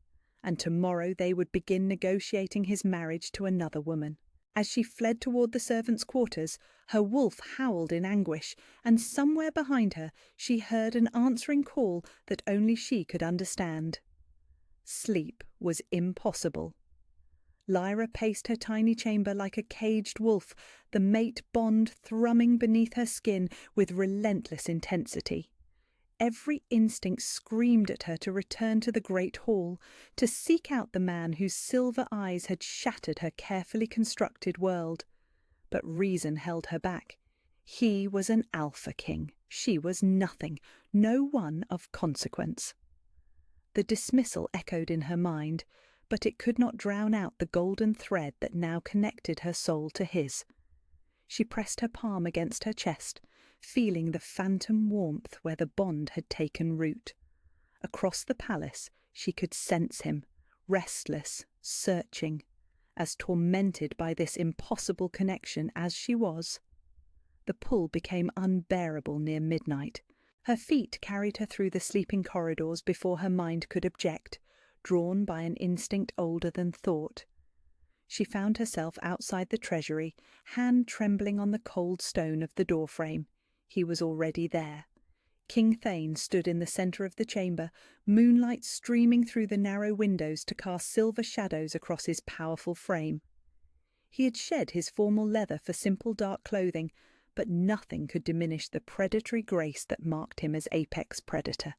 and tomorrow they would begin negotiating his marriage to another woman. As she fled toward the servants' quarters, her wolf howled in anguish, and somewhere behind her she heard an answering call that only she could understand. Sleep was impossible. Lyra paced her tiny chamber like a caged wolf, the mate bond thrumming beneath her skin with relentless intensity. Every instinct screamed at her to return to the great hall, to seek out the man whose silver eyes had shattered her carefully constructed world. But reason held her back. He was an Alpha King. She was nothing, no one of consequence. The dismissal echoed in her mind, but it could not drown out the golden thread that now connected her soul to his. She pressed her palm against her chest, feeling the phantom warmth where the bond had taken root. Across the palace she could sense him, restless, searching, as tormented by this impossible connection as she was. The pull became unbearable near midnight. Her feet carried her through the sleeping corridors before her mind could object, drawn by an instinct older than thought. She found herself outside the treasury, hand trembling on the cold stone of the doorframe. He was already there. King Thane stood in the centre of the chamber, moonlight streaming through the narrow windows to cast silver shadows across his powerful frame. He had shed his formal leather for simple dark clothing, but nothing could diminish the predatory grace that marked him as apex predator.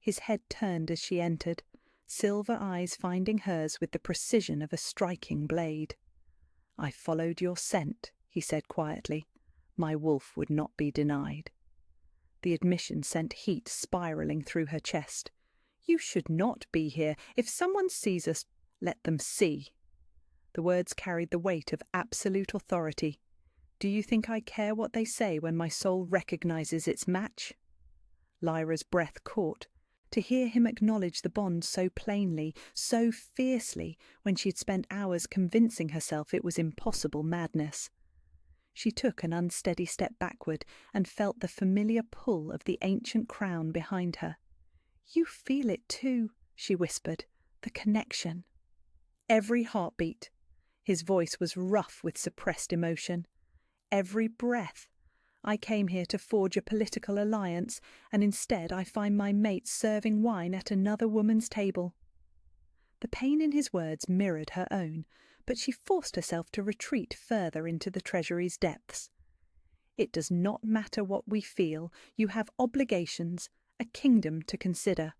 His head turned as she entered, silver eyes finding hers with the precision of a striking blade. "I followed your scent," he said quietly. "My wolf would not be denied." The admission sent heat spiralling through her chest. "You should not be here. If someone sees us, let them see." The words carried the weight of absolute authority. "Do you think I care what they say when my soul recognizes its match?" Lyra's breath caught. To hear him acknowledge the bond so plainly, so fiercely, when she'd spent hours convincing herself it was impossible madness. She took an unsteady step backward and felt the familiar pull of the ancient crown behind her. "You feel it too," she whispered, "the connection." Every heartbeat. His voice was rough with suppressed emotion. Every breath. I came here to forge a political alliance, and instead I find my mate serving wine at another woman's table. The pain in his words mirrored her own, but she forced herself to retreat further into the treasury's depths. It does not matter what we feel. You have obligations, a kingdom to consider.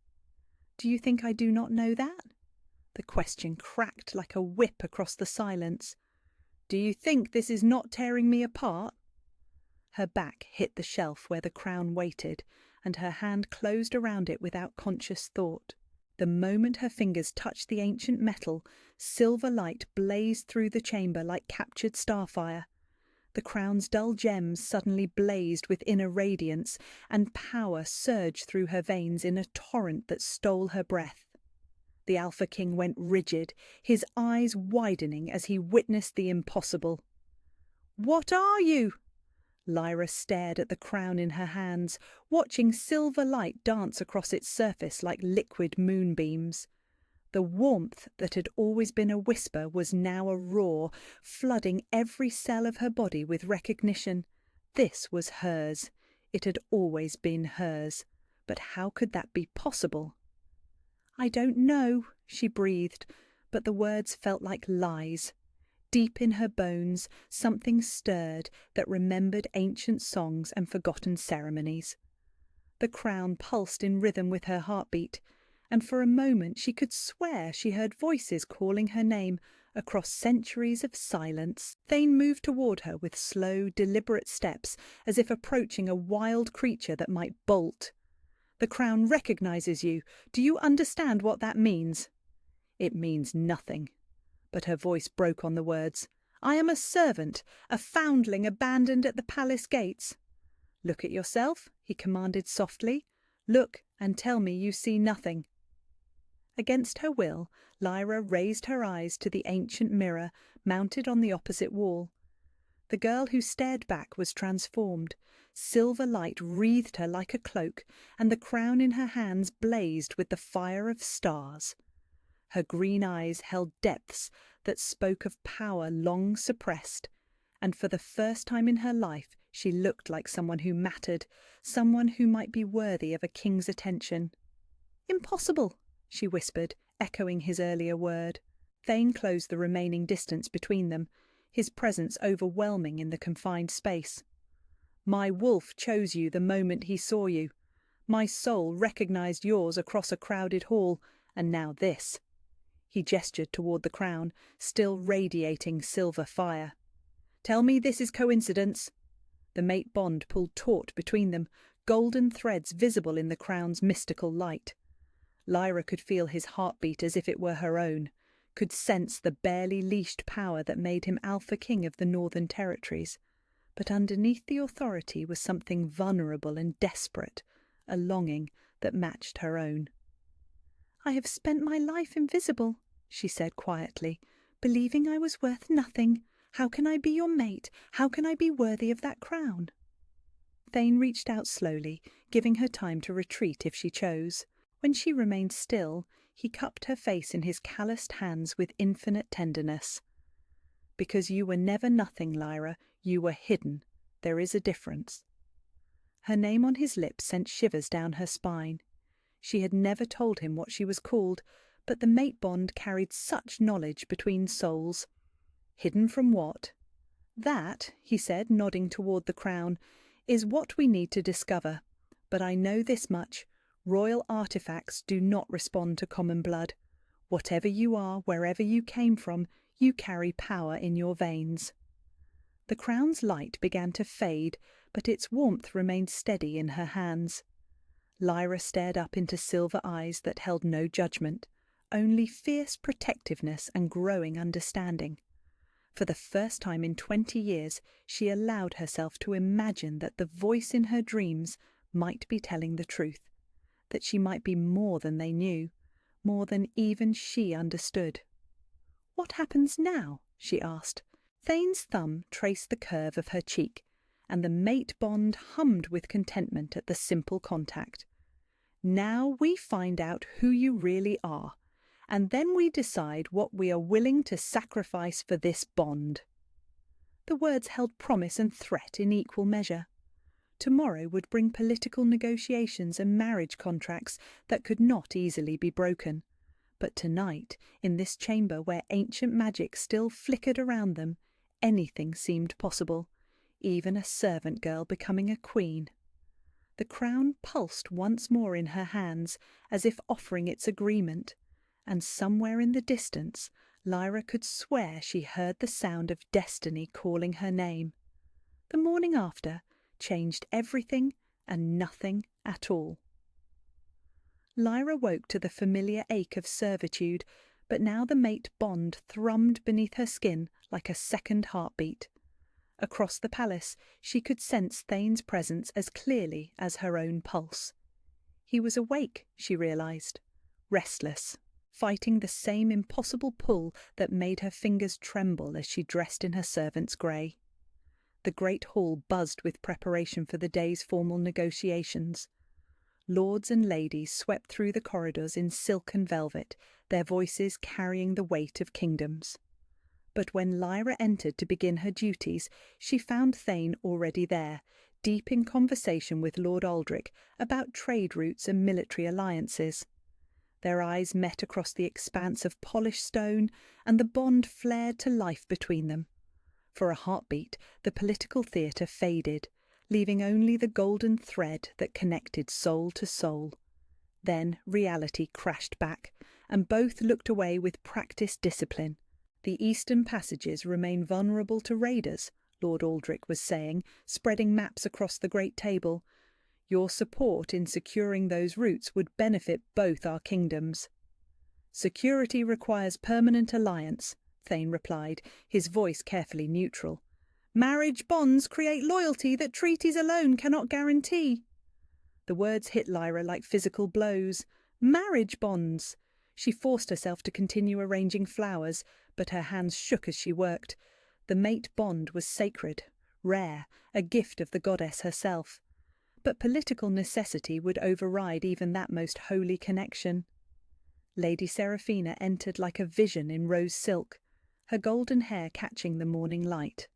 Do you think I do not know that? The question cracked like a whip across the silence. Do you think this is not tearing me apart? Her back hit the shelf where the crown waited, and her hand closed around it without conscious thought. The moment her fingers touched the ancient metal, silver light blazed through the chamber like captured starfire. The crown's dull gems suddenly blazed with inner radiance, and power surged through her veins in a torrent that stole her breath. The Alpha King went rigid, his eyes widening as he witnessed the impossible. "What are you?" Lyra stared at the crown in her hands, watching silver light dance across its surface like liquid moonbeams. The warmth that had always been a whisper was now a roar, flooding every cell of her body with recognition. This was hers. It had always been hers. But how could that be possible? "I don't know," she breathed, but the words felt like lies. Deep in her bones, something stirred that remembered ancient songs and forgotten ceremonies. The crown pulsed in rhythm with her heartbeat, and for a moment she could swear she heard voices calling her name across centuries of silence. Thane moved toward her with slow, deliberate steps, as if approaching a wild creature that might bolt. "The crown recognizes you. Do you understand what that means?" "It means nothing." But her voice broke on the words. "I am a servant, a foundling abandoned at the palace gates." "Look at yourself," he commanded softly. "Look and tell me you see nothing." Against her will, Lyra raised her eyes to the ancient mirror mounted on the opposite wall. The girl who stared back was transformed. Silver light wreathed her like a cloak, and the crown in her hands blazed with the fire of stars. Her green eyes held depths that spoke of power long suppressed, and for the first time in her life she looked like someone who mattered, someone who might be worthy of a king's attention. "Impossible," she whispered, echoing his earlier word. Thane closed the remaining distance between them, his presence overwhelming in the confined space. "My wolf chose you the moment he saw you. My soul recognized yours across a crowded hall, and now this." He gestured toward the crown, still radiating silver fire. "Tell me this is coincidence." The mate bond pulled taut between them, golden threads visible in the crown's mystical light. Lyra could feel his heartbeat as if it were her own, could sense the barely leashed power that made him Alpha King of the Northern Territories. But underneath the authority was something vulnerable and desperate, a longing that matched her own. "I have spent my life invisible," she said quietly, "believing I was worth nothing. How can I be your mate? How can I be worthy of that crown?" Thane reached out slowly, giving her time to retreat if she chose. When she remained still, he cupped her face in his calloused hands with infinite tenderness. "Because you were never nothing, Lyra. You were hidden. There is a difference." Her name on his lips sent shivers down her spine. She had never told him what she was called, but the mate bond carried such knowledge between souls. "Hidden from what?" "That," he said, nodding toward the crown, "is what we need to discover. But I know this much. Royal artifacts do not respond to common blood. Whatever you are, wherever you came from, you carry power in your veins." The crown's light began to fade, but its warmth remained steady in her hands. Lyra stared up into silver eyes that held no judgment, only fierce protectiveness and growing understanding. For the first time in 20 years, she allowed herself to imagine that the voice in her dreams might be telling the truth, that she might be more than they knew, more than even she understood. "What happens now?" she asked. Thane's thumb traced the curve of her cheek, and the mate bond hummed with contentment at the simple contact. "Now we find out who you really are, and then we decide what we are willing to sacrifice for this bond." The words held promise and threat in equal measure. Tomorrow would bring political negotiations and marriage contracts that could not easily be broken. But tonight, in this chamber where ancient magic still flickered around them, anything seemed possible, even a servant girl becoming a queen. The crown pulsed once more in her hands, as if offering its agreement, and somewhere in the distance Lyra could swear she heard the sound of destiny calling her name. The morning after changed everything and nothing at all. Lyra woke to the familiar ache of servitude, but now the mate bond thrummed beneath her skin like a second heartbeat. Across the palace she could sense Thane's presence as clearly as her own pulse. He was awake, she realized, restless, fighting the same impossible pull that made her fingers tremble as she dressed in her servant's grey. The great hall buzzed with preparation for the day's formal negotiations. Lords and ladies swept through the corridors in silk and velvet, their voices carrying the weight of kingdoms. But when Lyra entered to begin her duties, she found Thane already there, deep in conversation with Lord Aldrich about trade routes and military alliances. Their eyes met across the expanse of polished stone, and the bond flared to life between them. For a heartbeat, the political theatre faded, leaving only the golden thread that connected soul to soul. Then reality crashed back, and both looked away with practised discipline. "The eastern passages remain vulnerable to raiders," Lord Aldrich was saying, spreading maps across the great table. "Your support in securing those routes would benefit both our kingdoms." "Security requires permanent alliance," Thane replied, his voice carefully neutral. "Marriage bonds create loyalty that treaties alone cannot guarantee." The words hit Lyra like physical blows. Marriage bonds! She forced herself to continue arranging flowers, but her hands shook as she worked. The mate bond was sacred, rare, a gift of the goddess herself. But political necessity would override even that most holy connection. Lady Seraphina entered like a vision in rose silk, her golden hair catching the morning light.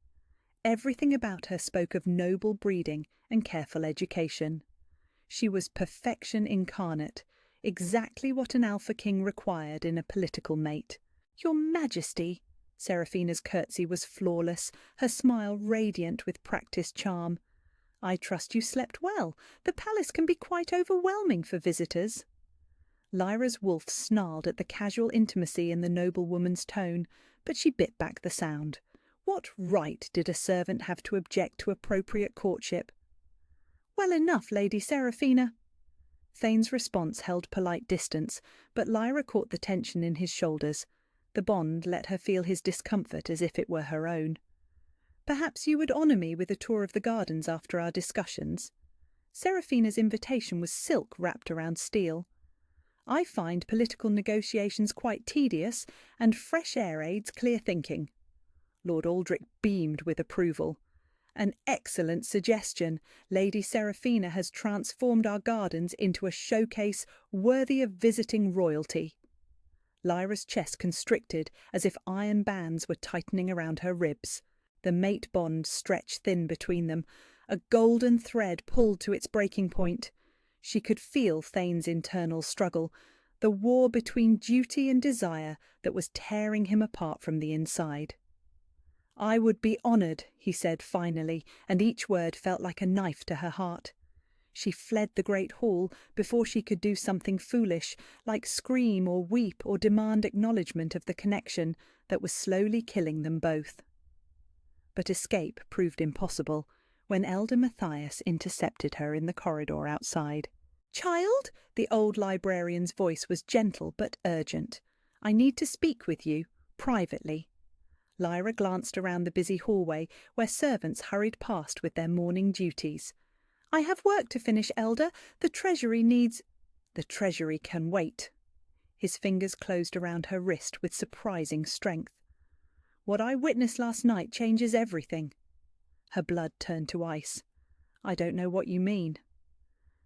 Everything about her spoke of noble breeding and careful education. She was perfection incarnate, exactly what an alpha king required in a political mate. "Your Majesty!" Seraphina's curtsy was flawless, her smile radiant with practised charm. "I trust you slept well. The palace can be quite overwhelming for visitors." Lyra's wolf snarled at the casual intimacy in the noblewoman's tone, but she bit back the sound. What right did a servant have to object to appropriate courtship? "Well enough, Lady Seraphina." Thane's response held polite distance, but Lyra caught the tension in his shoulders. The bond let her feel his discomfort as if it were her own. "Perhaps you would honour me with a tour of the gardens after our discussions." Seraphina's invitation was silk wrapped around steel. "I find political negotiations quite tedious, and fresh air aids clear thinking." Lord Aldrich beamed with approval. "An excellent suggestion. Lady Seraphina has transformed our gardens into a showcase worthy of visiting royalty." Lyra's chest constricted as if iron bands were tightening around her ribs. The mate bond stretched thin between them, a golden thread pulled to its breaking point. She could feel Thane's internal struggle, the war between duty and desire that was tearing him apart from the inside. "I would be honoured," he said finally, and each word felt like a knife to her heart. She fled the great hall before she could do something foolish, like scream or weep or demand acknowledgement of the connection that was slowly killing them both. But escape proved impossible when Elder Matthias intercepted her in the corridor outside. "Child," the old librarian's voice was gentle but urgent. "I need to speak with you, privately." Lyra glanced around the busy hallway where servants hurried past with their morning duties. "I have work to finish, Elder. The treasury needs—" The treasury can wait. His fingers closed around her wrist with surprising strength. What I witnessed last night changes everything. Her blood turned to ice. I don't know what you mean.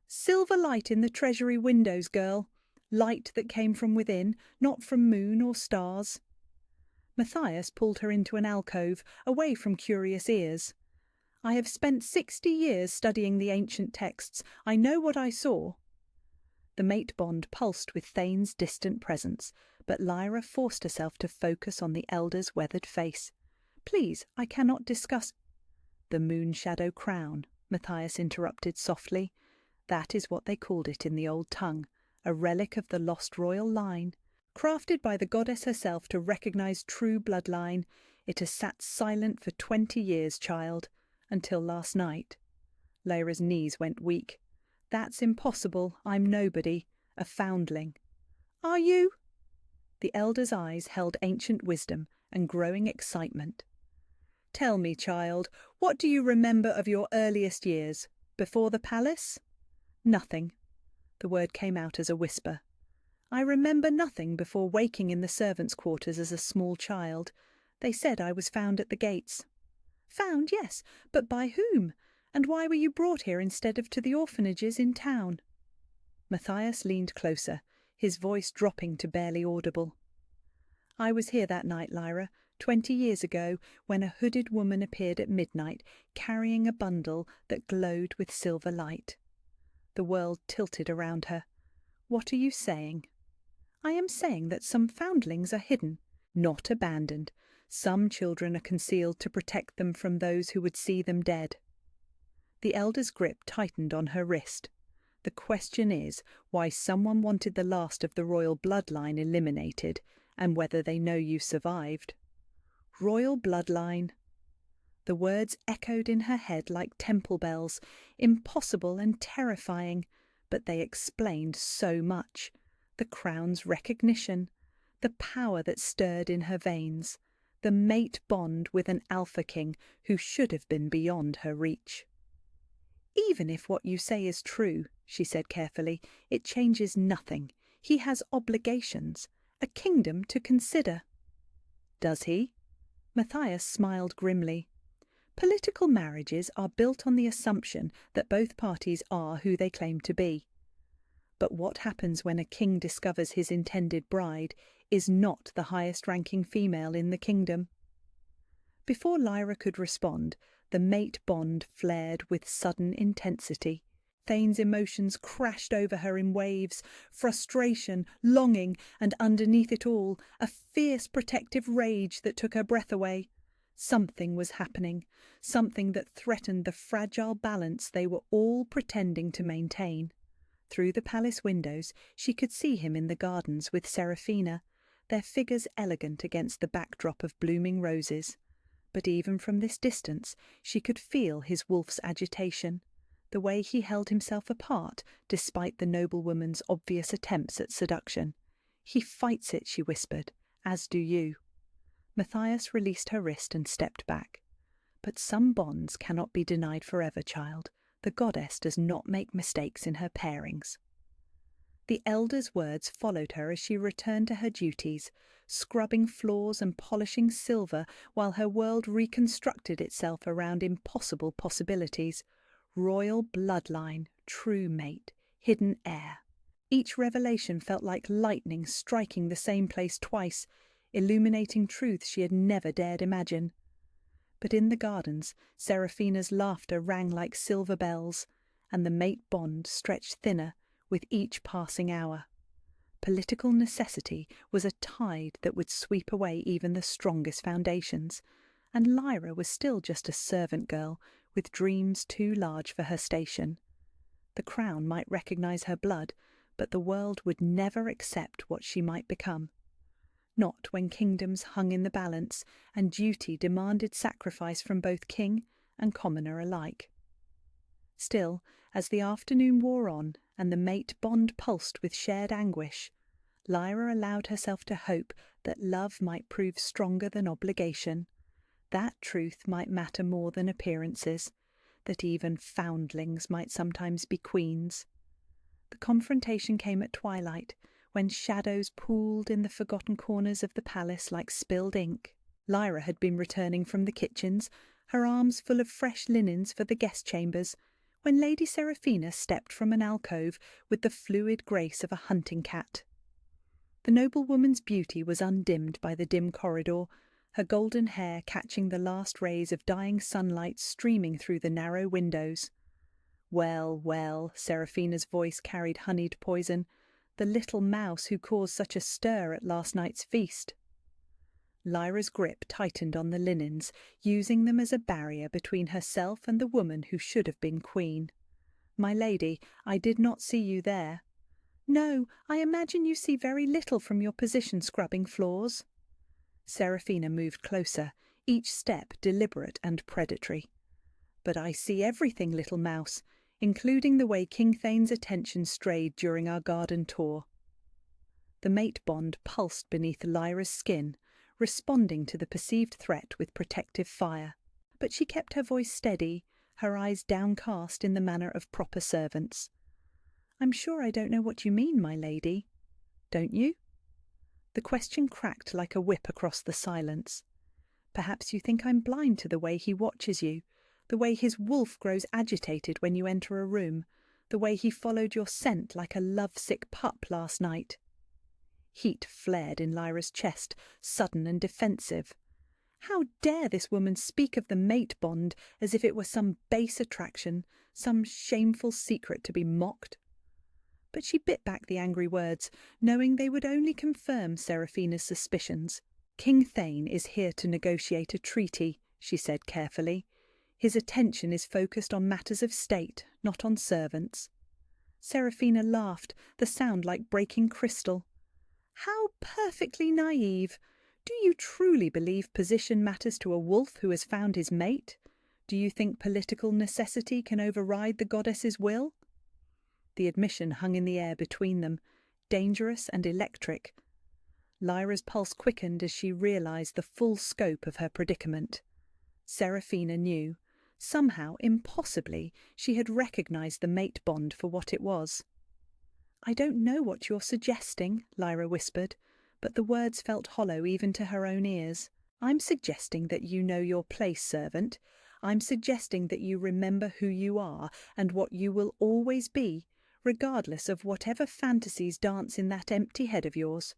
Silver light in the treasury windows, girl. Light that came from within, not from moon or stars. Matthias pulled her into an alcove, away from curious ears. I have spent 60 years studying the ancient texts. I know what I saw. The mate bond pulsed with Thane's distant presence, but Lyra forced herself to focus on the elder's weathered face. Please, I cannot discuss— The moon shadow crown, Matthias interrupted softly. That is what they called it in the old tongue, a relic of the lost royal line. Crafted by the goddess herself to recognize true bloodline, it has sat silent for 20 years, child, until last night. Lyra's knees went weak. That's impossible. I'm nobody, a foundling. Are you? The elder's eyes held ancient wisdom and growing excitement. Tell me, child, what do you remember of your earliest years? Before the palace? Nothing. The word came out as a whisper. I remember nothing before waking in the servants' quarters as a small child. They said I was found at the gates. Found, yes, but by whom? And why were you brought here instead of to the orphanages in town? Matthias leaned closer, his voice dropping to barely audible. I was here that night, Lyra, 20 years ago, when a hooded woman appeared at midnight, carrying a bundle that glowed with silver light. The world tilted around her. What are you saying? I am saying that some foundlings are hidden, not abandoned. Some children are concealed to protect them from those who would see them dead. The elder's grip tightened on her wrist. The question is why someone wanted the last of the royal bloodline eliminated, and whether they know you survived. Royal bloodline. The words echoed in her head like temple bells, impossible and terrifying, but they explained so much. The crown's recognition, the power that stirred in her veins, the mate bond with an alpha king who should have been beyond her reach. Even if what you say is true, she said carefully, it changes nothing. He has obligations, a kingdom to consider. Does he? Matthias smiled grimly. Political marriages are built on the assumption that both parties are who they claim to be. But what happens when a king discovers his intended bride is not the highest-ranking female in the kingdom? Before Lyra could respond, the mate bond flared with sudden intensity. Thane's emotions crashed over her in waves, frustration, longing, and underneath it all, a fierce protective rage that took her breath away. Something was happening, something that threatened the fragile balance they were all pretending to maintain. Through the palace windows, she could see him in the gardens with Seraphina, their figures elegant against the backdrop of blooming roses. But even from this distance, she could feel his wolf's agitation, the way he held himself apart despite the noblewoman's obvious attempts at seduction. He fights it, she whispered, as do you. Matthias released her wrist and stepped back. But some bonds cannot be denied forever, child. The goddess does not make mistakes in her pairings. The elder's words followed her as she returned to her duties, scrubbing floors and polishing silver while her world reconstructed itself around impossible possibilities. Royal bloodline, true mate, hidden heir. Each revelation felt like lightning striking the same place twice, illuminating truths she had never dared imagine. But in the gardens, Seraphina's laughter rang like silver bells, and the mate bond stretched thinner with each passing hour. Political necessity was a tide that would sweep away even the strongest foundations, and Lyra was still just a servant girl with dreams too large for her station. The crown might recognize her blood, but the world would never accept what she might become. Not when kingdoms hung in the balance and duty demanded sacrifice from both king and commoner alike. Still, as the afternoon wore on and the mate bond pulsed with shared anguish, Lyra allowed herself to hope that love might prove stronger than obligation, that truth might matter more than appearances, that even foundlings might sometimes be queens. The confrontation came at twilight, when shadows pooled in the forgotten corners of the palace like spilled ink. Lyra had been returning from the kitchens, her arms full of fresh linens for the guest chambers, when Lady Seraphina stepped from an alcove with the fluid grace of a hunting cat. The noblewoman's beauty was undimmed by the dim corridor, her golden hair catching the last rays of dying sunlight streaming through the narrow windows. "Well, well," Seraphina's voice carried honeyed poison, "the little mouse who caused such a stir at last night's feast." Lyra's grip tightened on the linens, using them as a barrier between herself and the woman who should have been queen. "My lady, I did not see you there." "No, I imagine you see very little from your position scrubbing floors." Seraphina moved closer, each step deliberate and predatory. "But I see everything, little mouse, including the way King Thane's attention strayed during our garden tour." The mate bond pulsed beneath Lyra's skin, responding to the perceived threat with protective fire. But she kept her voice steady, her eyes downcast in the manner of proper servants. "I'm sure I don't know what you mean, my lady." "Don't you?" The question cracked like a whip across the silence. "Perhaps you think I'm blind to the way he watches you, the way his wolf grows agitated when you enter a room, the way he followed your scent like a love-sick pup last night." Heat flared in Lyra's chest, sudden and defensive. How dare this woman speak of the mate bond as if it were some base attraction, some shameful secret to be mocked? But she bit back the angry words, knowing they would only confirm Seraphina's suspicions. "King Thane is here to negotiate a treaty," she said carefully. "His attention is focused on matters of state, not on servants." Seraphina laughed, the sound like breaking crystal. "How perfectly naive! Do you truly believe position matters to a wolf who has found his mate? Do you think political necessity can override the goddess's will?" The admission hung in the air between them, dangerous and electric. Lyra's pulse quickened as she realized the full scope of her predicament. Seraphina knew. Somehow, impossibly, she had recognized the mate bond for what it was. "I don't know what you're suggesting," Lyra whispered, but the words felt hollow even to her own ears. "I'm suggesting that you know your place, servant. I'm suggesting that you remember who you are and what you will always be, regardless of whatever fantasies dance in that empty head of yours."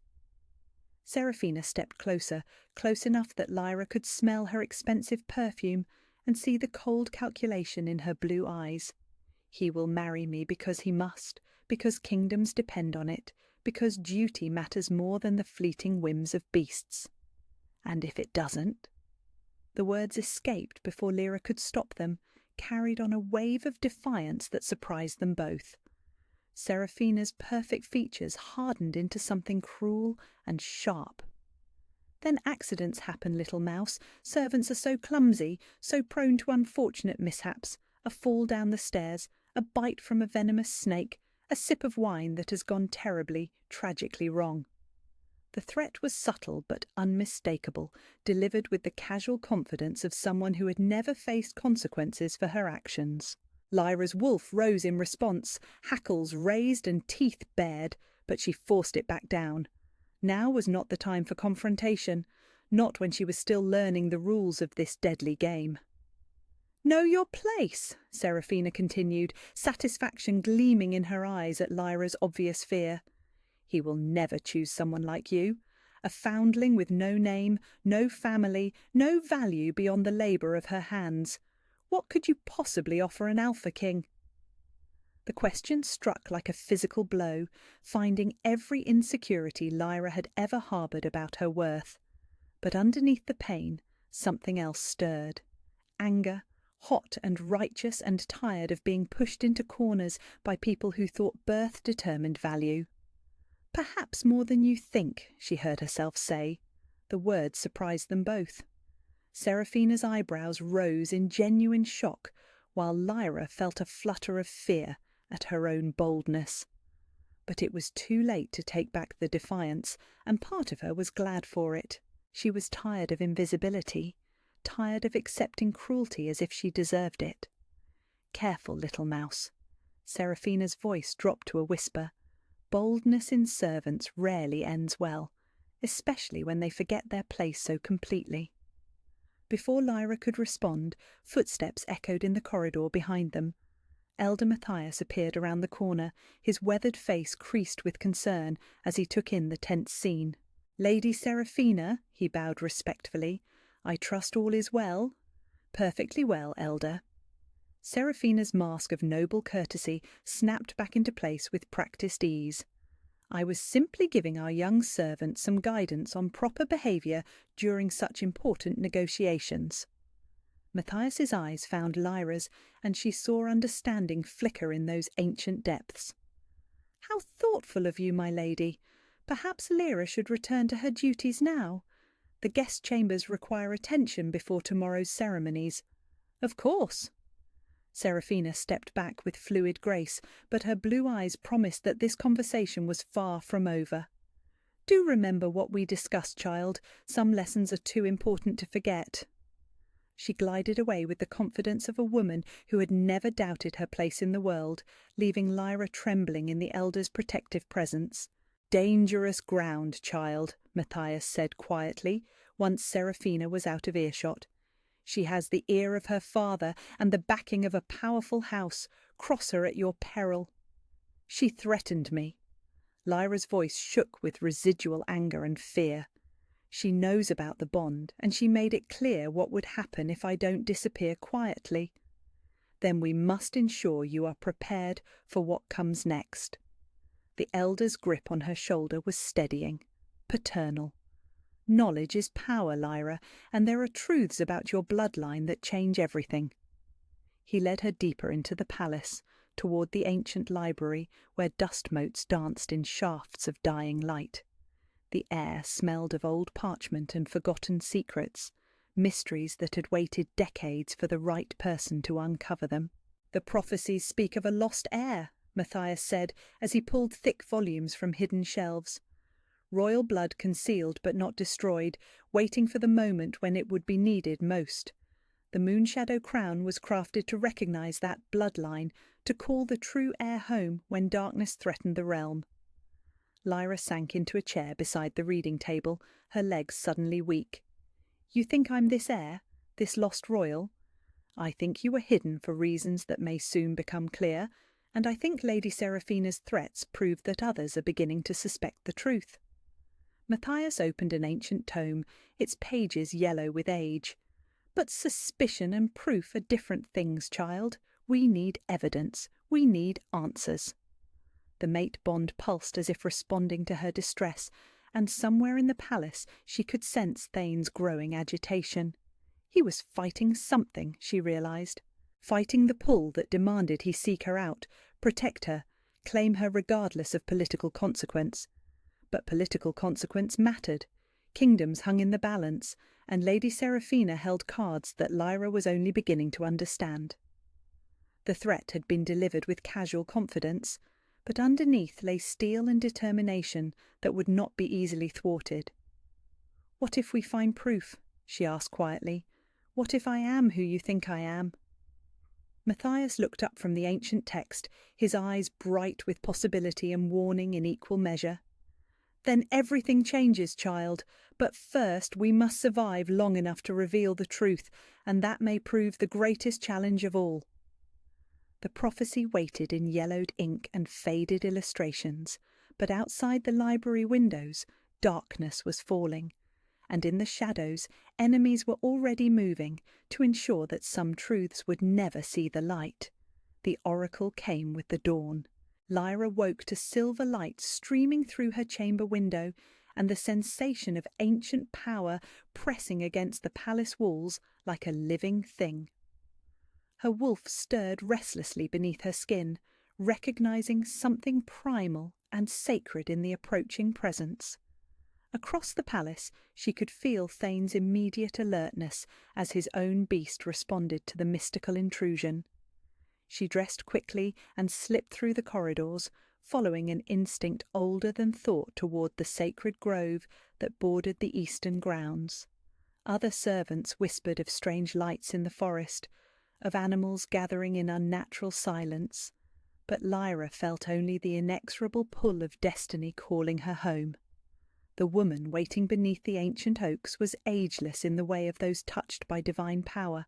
Seraphina stepped closer, close enough that Lyra could smell her expensive perfume and see the cold calculation in her blue eyes. "He will marry me because he must, because kingdoms depend on it, because duty matters more than the fleeting whims of beasts. And if it doesn't?" The words escaped before Lyra could stop them, carried on a wave of defiance that surprised them both. Seraphina's perfect features hardened into something cruel and sharp. "Then accidents happen, little mouse. Servants are so clumsy, so prone to unfortunate mishaps. A fall down the stairs, a bite from a venomous snake, a sip of wine that has gone terribly, tragically wrong." The threat was subtle but unmistakable, delivered with the casual confidence of someone who had never faced consequences for her actions. Lyra's wolf rose in response, hackles raised and teeth bared, but she forced it back down. Now was not the time for confrontation, not when she was still learning the rules of this deadly game. "Know your place," Seraphina continued, satisfaction gleaming in her eyes at Lyra's obvious fear. "He will never choose someone like you, a foundling with no name, no family, no value beyond the labour of her hands. What could you possibly offer an alpha king?" The question struck like a physical blow, finding every insecurity Lyra had ever harboured about her worth. But underneath the pain, something else stirred. Anger, hot and righteous and tired of being pushed into corners by people who thought birth determined value. "Perhaps more than you think," she heard herself say. The words surprised them both. Seraphina's eyebrows rose in genuine shock, while Lyra felt a flutter of fear at her own boldness. But it was too late to take back the defiance, and part of her was glad for it. She was tired of invisibility, tired of accepting cruelty as if she deserved it. "Careful, little mouse. Seraphina's voice dropped to a whisper. Boldness in servants rarely ends well, especially when they forget their place so completely. Before Lyra could respond, footsteps echoed in the corridor behind them. Elder Matthias appeared around the corner, his weathered face creased with concern as he took in the tense scene. "Lady Seraphina," he bowed respectfully, "I trust all is well?" "Perfectly well, Elder." Seraphina's mask of noble courtesy snapped back into place with practised ease. "I was simply giving our young servant some guidance on proper behaviour during such important negotiations." Matthias's eyes found Lyra's, and she saw understanding flicker in those ancient depths. "How thoughtful of you, my lady. Perhaps Lyra should return to her duties now. The guest chambers require attention before tomorrow's ceremonies." "Of course." Seraphina stepped back with fluid grace, but her blue eyes promised that this conversation was far from over. "Do remember what we discussed, child. Some lessons are too important to forget." She glided away with the confidence of a woman who had never doubted her place in the world, leaving Lyra trembling in the elder's protective presence. "Dangerous ground, child," Matthias said quietly, once Seraphina was out of earshot. "She has the ear of her father and the backing of a powerful house. Cross her at your peril." "She threatened me." Lyra's voice shook with residual anger and fear. "She knows about the bond, and she made it clear what would happen if I don't disappear quietly." "Then we must ensure you are prepared for what comes next." The elder's grip on her shoulder was steadying, paternal. "Knowledge is power, Lyra, and there are truths about your bloodline that change everything." He led her deeper into the palace, toward the ancient library where dust motes danced in shafts of dying light. The air smelled of old parchment and forgotten secrets, mysteries that had waited decades for the right person to uncover them. "The prophecies speak of a lost heir," Matthias said as he pulled thick volumes from hidden shelves. "Royal blood concealed but not destroyed, waiting for the moment when it would be needed most. The Moonshadow crown was crafted to recognize that bloodline, to call the true heir home when darkness threatened the realm." Lyra sank into a chair beside the reading table, her legs suddenly weak. "You think I'm this heir, this lost royal? I think you were hidden for reasons that may soon become clear, and I think Lady Seraphina's threats prove that others are beginning to suspect the truth." Matthias opened an ancient tome, its pages yellow with age. "But suspicion and proof are different things, child. We need evidence. We need answers." The mate bond pulsed as if responding to her distress, and somewhere in the palace she could sense Thane's growing agitation. He was fighting something, she realized. Fighting the pull that demanded he seek her out, protect her, claim her regardless of political consequence. But political consequence mattered. Kingdoms hung in the balance, and Lady Seraphina held cards that Lyra was only beginning to understand. The threat had been delivered with casual confidence, but underneath lay steel and determination that would not be easily thwarted. "What if we find proof?" she asked quietly. "What if I am who you think I am?" Matthias looked up from the ancient text, his eyes bright with possibility and warning in equal measure. "Then everything changes, child. But first we must survive long enough to reveal the truth, and that may prove the greatest challenge of all." The prophecy waited in yellowed ink and faded illustrations, but outside the library windows darkness was falling, and in the shadows enemies were already moving to ensure that some truths would never see the light. The oracle came with the dawn. Lyra woke to silver light streaming through her chamber window, and the sensation of ancient power pressing against the palace walls like a living thing. Her wolf stirred restlessly beneath her skin, recognizing something primal and sacred in the approaching presence. Across the palace she could feel Thane's immediate alertness as his own beast responded to the mystical intrusion. She dressed quickly and slipped through the corridors, following an instinct older than thought toward the sacred grove that bordered the eastern grounds. Other servants whispered of strange lights in the forest, of animals gathering in unnatural silence. But Lyra felt only the inexorable pull of destiny calling her home. The woman waiting beneath the ancient oaks was ageless in the way of those touched by divine power.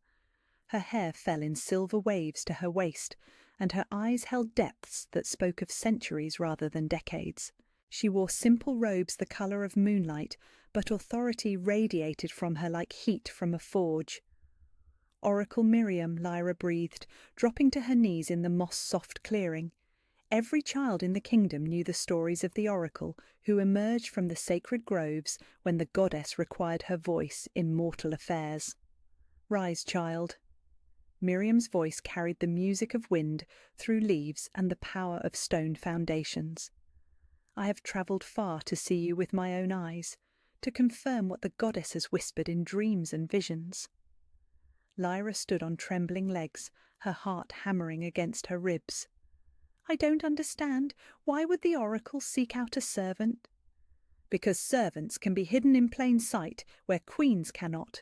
Her hair fell in silver waves to her waist, and her eyes held depths that spoke of centuries rather than decades. She wore simple robes the colour of moonlight, but authority radiated from her like heat from a forge. "Oracle Miriam," Lyra breathed, dropping to her knees in the moss-soft clearing. Every child in the kingdom knew the stories of the oracle who emerged from the sacred groves when the goddess required her voice in mortal affairs. "Rise, child." Miriam's voice carried the music of wind through leaves and the power of stone foundations. "I have travelled far to see you with my own eyes, to confirm what the goddess has whispered in dreams and visions." Lyra stood on trembling legs, her heart hammering against her ribs. "I don't understand. Why would the oracle seek out a servant?" "Because servants can be hidden in plain sight where queens cannot."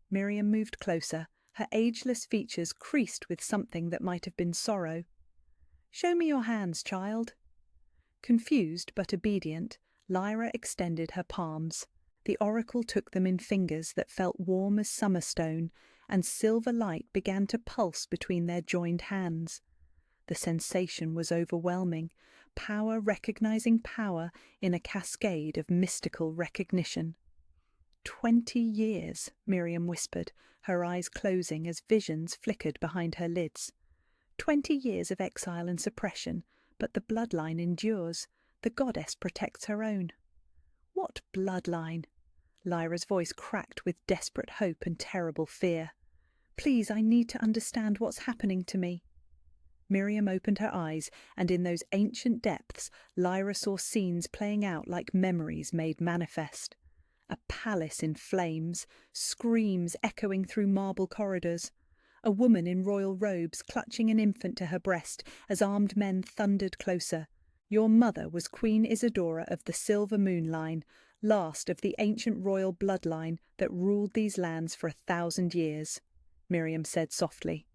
Miriam moved closer, her ageless features creased with something that might have been sorrow. "Show me your hands, child." Confused but obedient, Lyra extended her palms. The oracle took them in fingers that felt warm as summer stone, and silver light began to pulse between their joined hands. The sensation was overwhelming, power recognizing power in a cascade of mystical recognition. 20 years, Miriam whispered, her eyes closing as visions flickered behind her lids. 20 years of exile and suppression, but the bloodline endures. The goddess protects her own. What bloodline? Lyra's voice cracked with desperate hope and terrible fear. "Please, I need to understand what's happening to me." Miriam opened her eyes, and in those ancient depths Lyra saw scenes playing out like memories made manifest. A palace in flames, screams echoing through marble corridors. A woman in royal robes clutching an infant to her breast as armed men thundered closer. "Your mother was Queen Isidora of the Silver Moon Line, last of the ancient royal bloodline that ruled these lands for 1,000 years," Miriam said softly.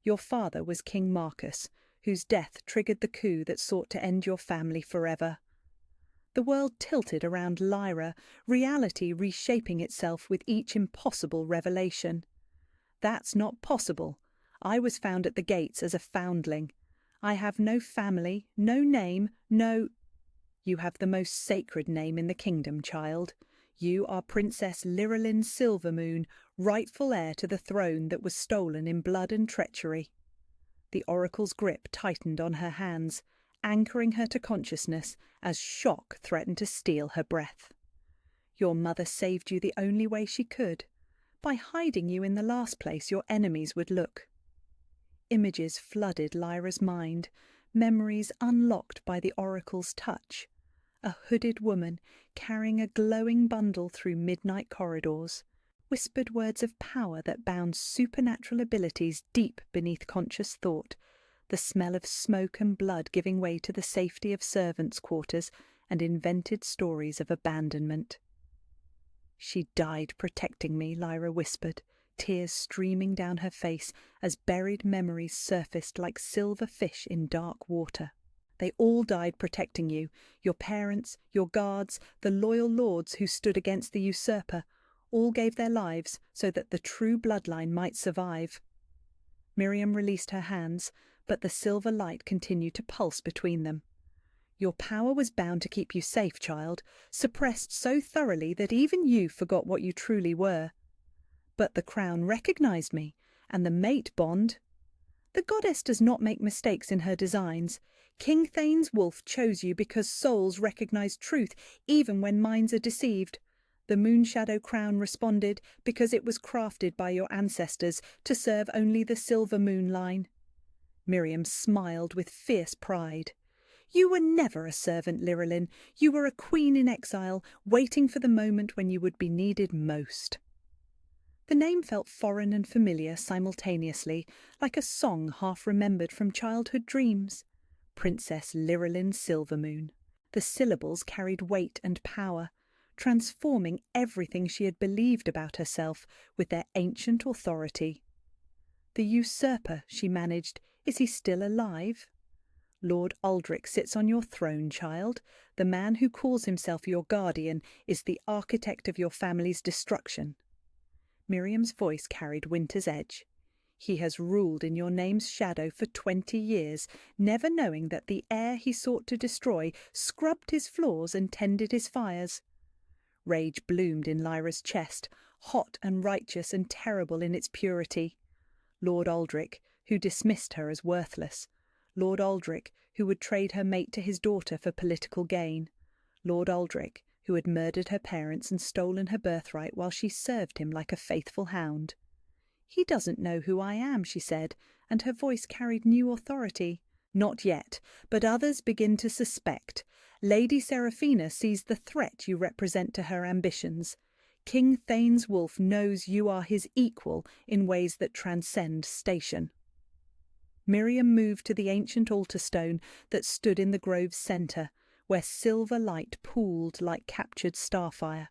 "Your father was King Marcus, whose death triggered the coup that sought to end your family forever." The world tilted around Lyra, reality reshaping itself with each impossible revelation. "That's not possible. I was found at the gates as a foundling. I have no family, no name, no—" "You have the most sacred name in the kingdom, child. You are Princess Lyrelyn Silvermoon, rightful heir to the throne that was stolen in blood and treachery." The oracle's grip tightened on her hands, anchoring her to consciousness as shock threatened to steal her breath. "Your mother saved you the only way she could. By hiding you in the last place your enemies would look." Images flooded Lyra's mind, memories unlocked by the oracle's touch. A hooded woman carrying a glowing bundle through midnight corridors, whispered words of power that bound supernatural abilities deep beneath conscious thought, the smell of smoke and blood giving way to the safety of servants' quarters and invented stories of abandonment. "She died protecting me," Lyra whispered, tears streaming down her face as buried memories surfaced like silver fish in dark water. "They all died protecting you, your parents, your guards, the loyal lords who stood against the usurper, all gave their lives so that the true bloodline might survive." Miriam released her hands, but the silver light continued to pulse between them. "Your power was bound to keep you safe, child, suppressed so thoroughly that even you forgot what you truly were. But the crown recognized me, and the mate bond—" "The goddess does not make mistakes in her designs. King Thane's wolf chose you because souls recognize truth even when minds are deceived. The Moonshadow crown responded because it was crafted by your ancestors to serve only the Silver Moon Line." Miriam smiled with fierce pride. "You were never a servant, Lyrelyn. You were a queen in exile, waiting for the moment when you would be needed most." The name felt foreign and familiar simultaneously, like a song half remembered from childhood dreams. Princess Lyrelyn Silvermoon. The syllables carried weight and power, transforming everything she had believed about herself with their ancient authority. "The usurper," she managed, "is he still alive?" Lord Aldrich sits on your throne, child. The man who calls himself your guardian is the architect of your family's destruction." Miriam's voice carried winter's edge. "He has ruled in your name's shadow for 20 years, never knowing that the heir he sought to destroy scrubbed his floors and tended his fires." Rage bloomed in Lyra's chest, hot and righteous and terrible in its purity. Lord Aldrich, who dismissed her as worthless. Lord Aldrich, who would trade her mate to his daughter for political gain. Lord Aldrich, who had murdered her parents and stolen her birthright while she served him like a faithful hound. "He doesn't know who I am," she said, and her voice carried new authority. "Not yet, but others begin to suspect. Lady Seraphina sees the threat you represent to her ambitions. King Thane's wolf knows you are his equal in ways that transcend station." Miriam moved to the ancient altar stone that stood in the grove's centre, where silver light pooled like captured starfire.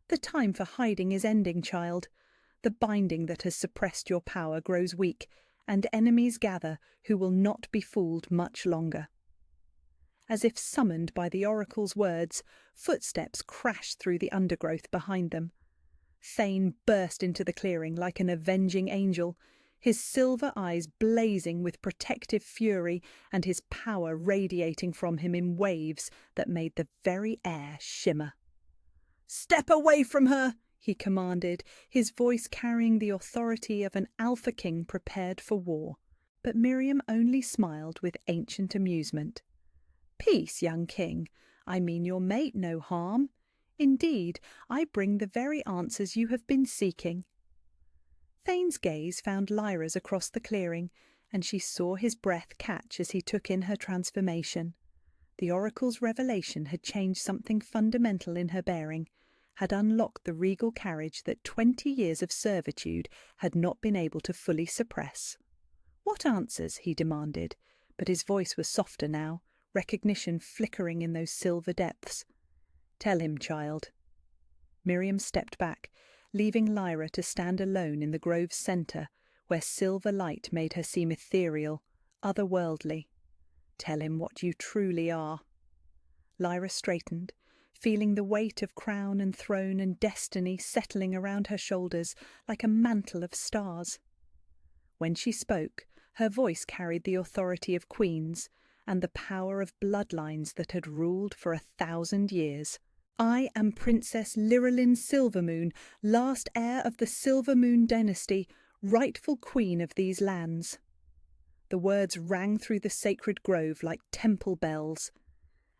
"The time for hiding is ending, child. The binding that has suppressed your power grows weak, and enemies gather who will not be fooled much longer." As if summoned by the oracle's words, footsteps crashed through the undergrowth behind them. Thane burst into the clearing like an avenging angel, his silver eyes blazing with protective fury and his power radiating from him in waves that made the very air shimmer. "Step away from her!" he commanded, his voice carrying the authority of an alpha king prepared for war. But Miriam only smiled with ancient amusement. "Peace, young king. I mean your mate no harm. Indeed, I bring the very answers you have been seeking." Thane's gaze found Lyra's across the clearing, and she saw his breath catch as he took in her transformation. The oracle's revelation had changed something fundamental in her bearing, had unlocked the regal carriage that 20 years of servitude had not been able to fully suppress. "What answers?" he demanded, but his voice was softer now, recognition flickering in those silver depths. "Tell him, child." Miriam stepped back, leaving Lyra to stand alone in the grove's centre, where silver light made her seem ethereal, otherworldly. "Tell him what you truly are." Lyra straightened, feeling the weight of crown and throne and destiny settling around her shoulders like a mantle of stars. When she spoke, her voice carried the authority of queens and the power of bloodlines that had ruled for 1,000 years. "I am Princess Lyrelyn Silvermoon, last heir of the Silvermoon dynasty, rightful queen of these lands." The words rang through the sacred grove like temple bells.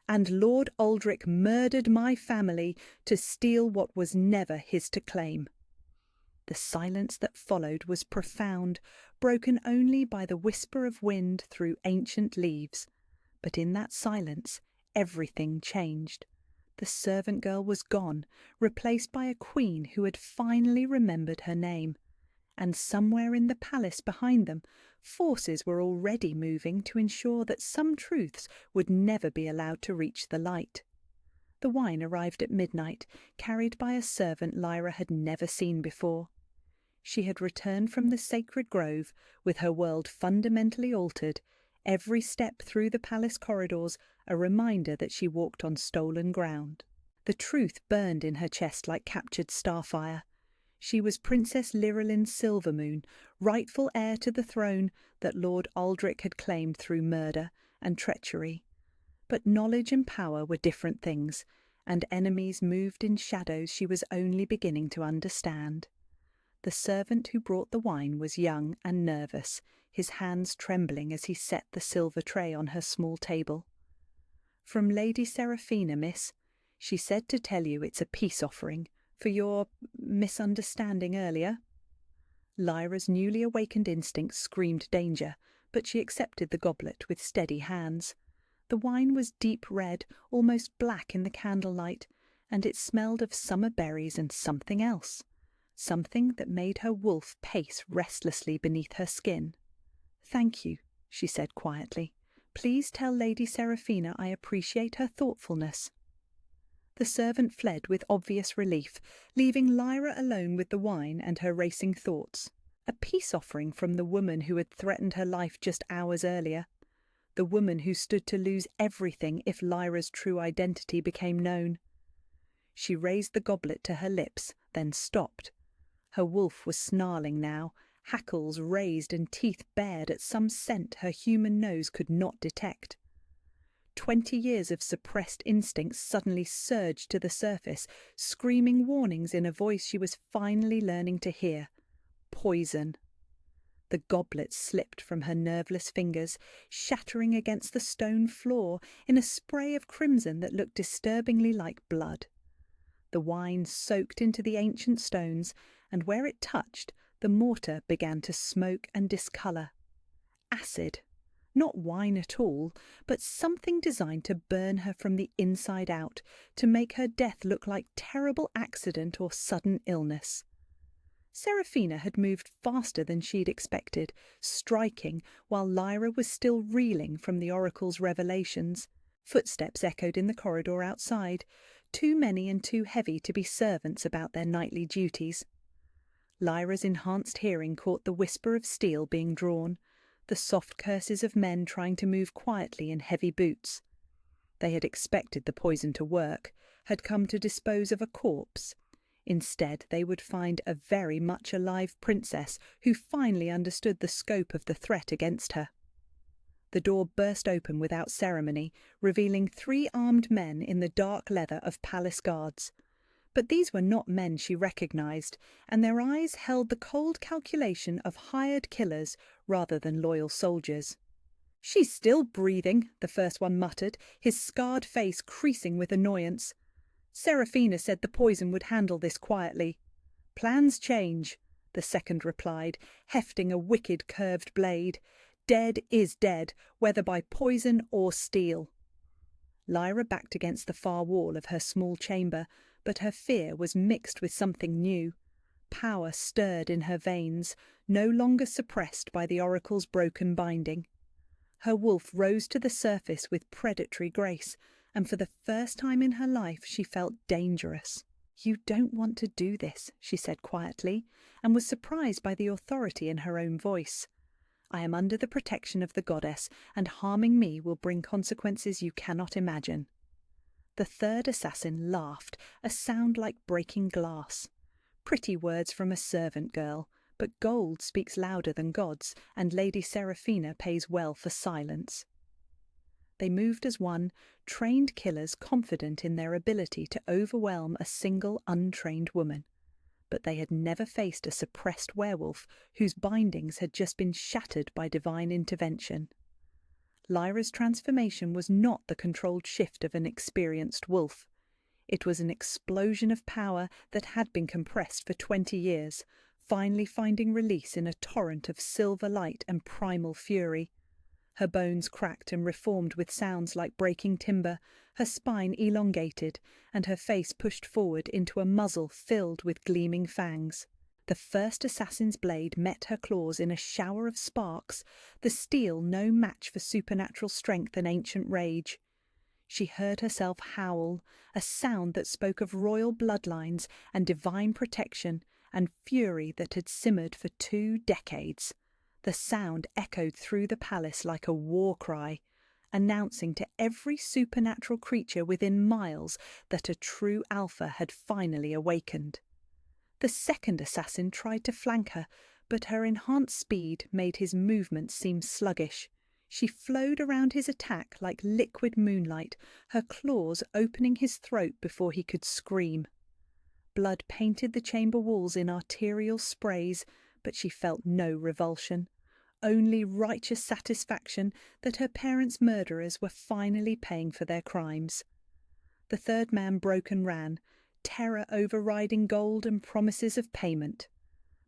"And Lord Aldrich murdered my family to steal what was never his to claim." The silence that followed was profound, broken only by the whisper of wind through ancient leaves. But in that silence, everything changed. The servant girl was gone, replaced by a queen who had finally remembered her name. And somewhere in the palace behind them, forces were already moving to ensure that some truths would never be allowed to reach the light. The wine arrived at midnight, carried by a servant Lyra had never seen before. She had returned from the sacred grove with her world fundamentally altered, every step through the palace corridors a reminder that she walked on stolen ground. The truth burned in her chest like captured starfire. She was Princess Lyrelyn Silvermoon, rightful heir to the throne that Lord Aldrich had claimed through murder and treachery. But knowledge and power were different things, and enemies moved in shadows she was only beginning to understand. The servant who brought the wine was young and nervous, his hands trembling as he set the silver tray on her small table. "From Lady Seraphina, miss. She said to tell you it's a peace offering for your misunderstanding earlier." Lyra's newly awakened instinct screamed danger, but she accepted the goblet with steady hands. The wine was deep red, almost black in the candlelight, and it smelled of summer berries and something else. Something that made her wolf pace restlessly beneath her skin. "Thank you," she said quietly. "Please tell Lady Seraphina I appreciate her thoughtfulness." The servant fled with obvious relief, leaving Lyra alone with the wine and her racing thoughts. A peace offering from the woman who had threatened her life just hours earlier. the woman who stood to lose everything if Lyra's true identity became known. She raised the goblet to her lips, then stopped. Her wolf was snarling now, hackles raised and teeth bared at some scent her human nose could not detect. 20 years of suppressed instincts suddenly surged to the surface, screaming warnings in a voice she was finally learning to hear. Poison. The goblet slipped from her nerveless fingers, shattering against the stone floor in a spray of crimson that looked disturbingly like blood. The wine soaked into the ancient stones, and where it touched, the mortar began to smoke and discolour. Acid. Not wine at all, but something designed to burn her from the inside out, to make her death look like terrible accident or sudden illness. Seraphina had moved faster than she'd expected, striking while Lyra was still reeling from the oracle's revelations. Footsteps echoed in the corridor outside, too many and too heavy to be servants about their nightly duties. Lyra's enhanced hearing caught the whisper of steel being drawn, the soft curses of men trying to move quietly in heavy boots. They had expected the poison to work, had come to dispose of a corpse. Instead, they would find a very much alive princess who finally understood the scope of the threat against her. The door burst open without ceremony, revealing 3 armed men in the dark leather of palace guards. But these were not men she recognized, and their eyes held the cold calculation of hired killers rather than loyal soldiers. "She's still breathing," the first one muttered, his scarred face creasing with annoyance. "Seraphina said the poison would handle this quietly." "Plans change," the second replied, hefting a wicked curved blade. "Dead is dead, whether by poison or steel." Lyra backed against the far wall of her small chamber, but her fear was mixed with something new. Power stirred in her veins, no longer suppressed by the oracle's broken binding. Her wolf rose to the surface with predatory grace, and for the first time in her life she felt dangerous. "You don't want to do this," she said quietly, and was surprised by the authority in her own voice. "I am under the protection of the goddess, and harming me will bring consequences you cannot imagine." The third assassin laughed, a sound like breaking glass. Pretty words from a servant girl, but gold speaks louder than gods, and Lady Seraphina pays well for silence. They moved as one, trained killers confident in their ability to overwhelm a single untrained woman. But they had never faced a suppressed werewolf whose bindings had just been shattered by divine intervention. Lyra's transformation was not the controlled shift of an experienced wolf. It was an explosion of power that had been compressed for 20 years, finally finding release in a torrent of silver light and primal fury. Her bones cracked and reformed with sounds like breaking timber, her spine elongated, and her face pushed forward into a muzzle filled with gleaming fangs. The first assassin's blade met her claws in a shower of sparks, the steel no match for supernatural strength and ancient rage. She heard herself howl, a sound that spoke of royal bloodlines and divine protection and fury that had simmered for 2 decades. The sound echoed through the palace like a war cry, announcing to every supernatural creature within miles that a true alpha had finally awakened. The second assassin tried to flank her, but her enhanced speed made his movements seem sluggish. She flowed around his attack like liquid moonlight, her claws opening his throat before he could scream. Blood painted the chamber walls in arterial sprays, but she felt no revulsion, only righteous satisfaction that her parents' murderers were finally paying for their crimes. The third man broke and ran, terror overriding gold and promises of payment.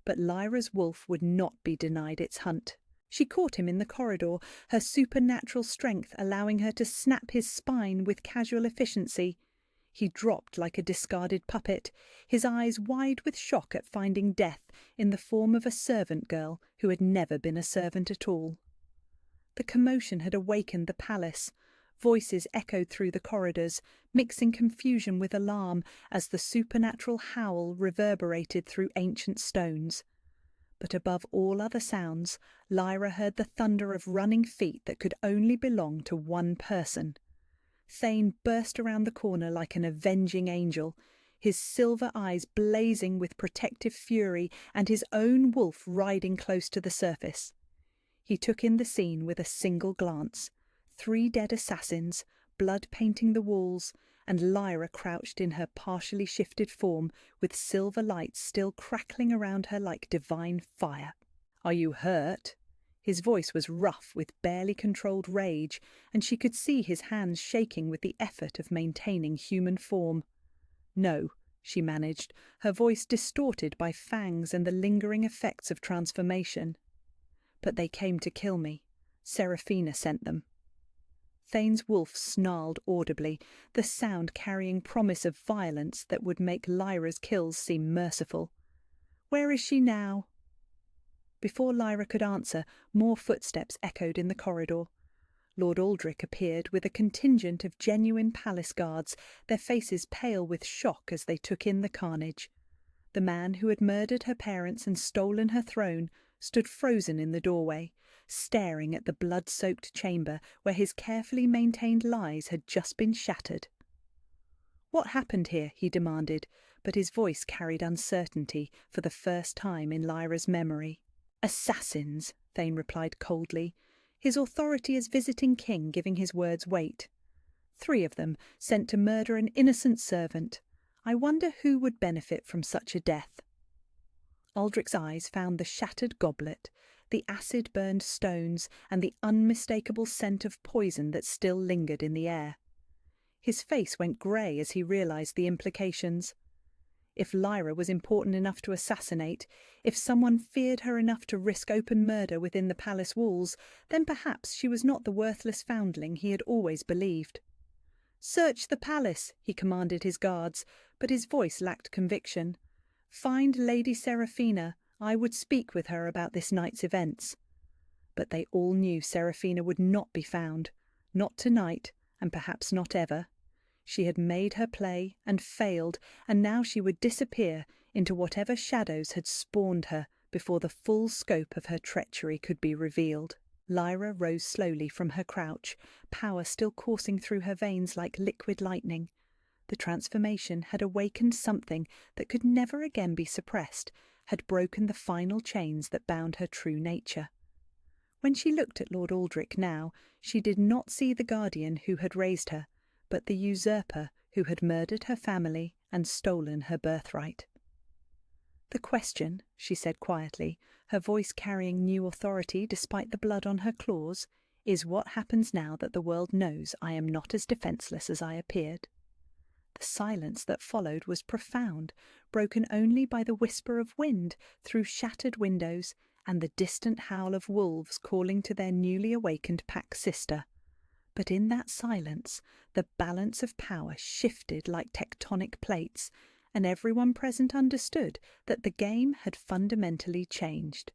But Lyra's wolf would not be denied its hunt. She caught him in the corridor, her supernatural strength allowing her to snap his spine with casual efficiency. He dropped like a discarded puppet, his eyes wide with shock at finding death in the form of a servant girl who had never been a servant at all. The commotion had awakened the palace. Voices echoed through the corridors, mixing confusion with alarm as the supernatural howl reverberated through ancient stones. But above all other sounds, Lyra heard the thunder of running feet that could only belong to one person. Thane burst around the corner like an avenging angel, his silver eyes blazing with protective fury and his own wolf riding close to the surface. He took in the scene with a single glance. 3 dead assassins, blood painting the walls, and Lyra crouched in her partially shifted form with silver lights still crackling around her like divine fire. "Are you hurt?" His voice was rough with barely controlled rage, and she could see his hands shaking with the effort of maintaining human form. "No," she managed, her voice distorted by fangs and the lingering effects of transformation. "But they came to kill me. Seraphina sent them." Thane's wolf snarled audibly, the sound carrying promise of violence that would make Lyra's kills seem merciful. "Where is she now?" Before Lyra could answer, more footsteps echoed in the corridor. Lord Aldrich appeared with a contingent of genuine palace guards, their faces pale with shock as they took in the carnage. The man who had murdered her parents and stolen her throne stood frozen in the doorway, staring at the blood-soaked chamber where his carefully maintained lies had just been shattered. "What happened here?" he demanded, but his voice carried uncertainty for the first time in Lyra's memory. "Assassins," Thane replied coldly, his authority as visiting king giving his words weight. 3 of them sent to murder an innocent servant. I wonder who would benefit from such a death." Aldrich's eyes found the shattered goblet, the acid-burned stones, and the unmistakable scent of poison that still lingered in the air. His face went grey as he realised the implications. If Lyra was important enough to assassinate, if someone feared her enough to risk open murder within the palace walls, then perhaps she was not the worthless foundling he had always believed. "Search the palace," he commanded his guards, but his voice lacked conviction. "Find Lady Seraphina. I would speak with her about this night's events." But they all knew Seraphina would not be found, not tonight, and perhaps not ever. She had made her play and failed, and now she would disappear into whatever shadows had spawned her before the full scope of her treachery could be revealed. Lyra rose slowly from her crouch, power still coursing through her veins like liquid lightning. The transformation had awakened something that could never again be suppressed, had broken the final chains that bound her true nature. When she looked at Lord Aldrich now, she did not see the guardian who had raised her, but the usurper who had murdered her family and stolen her birthright. "The question," she said quietly, her voice carrying new authority despite the blood on her claws, "is what happens now that the world knows I am not as defenceless as I appeared." The silence that followed was profound, broken only by the whisper of wind through shattered windows and the distant howl of wolves calling to their newly awakened pack sister. But in that silence, the balance of power shifted like tectonic plates, and everyone present understood that the game had fundamentally changed.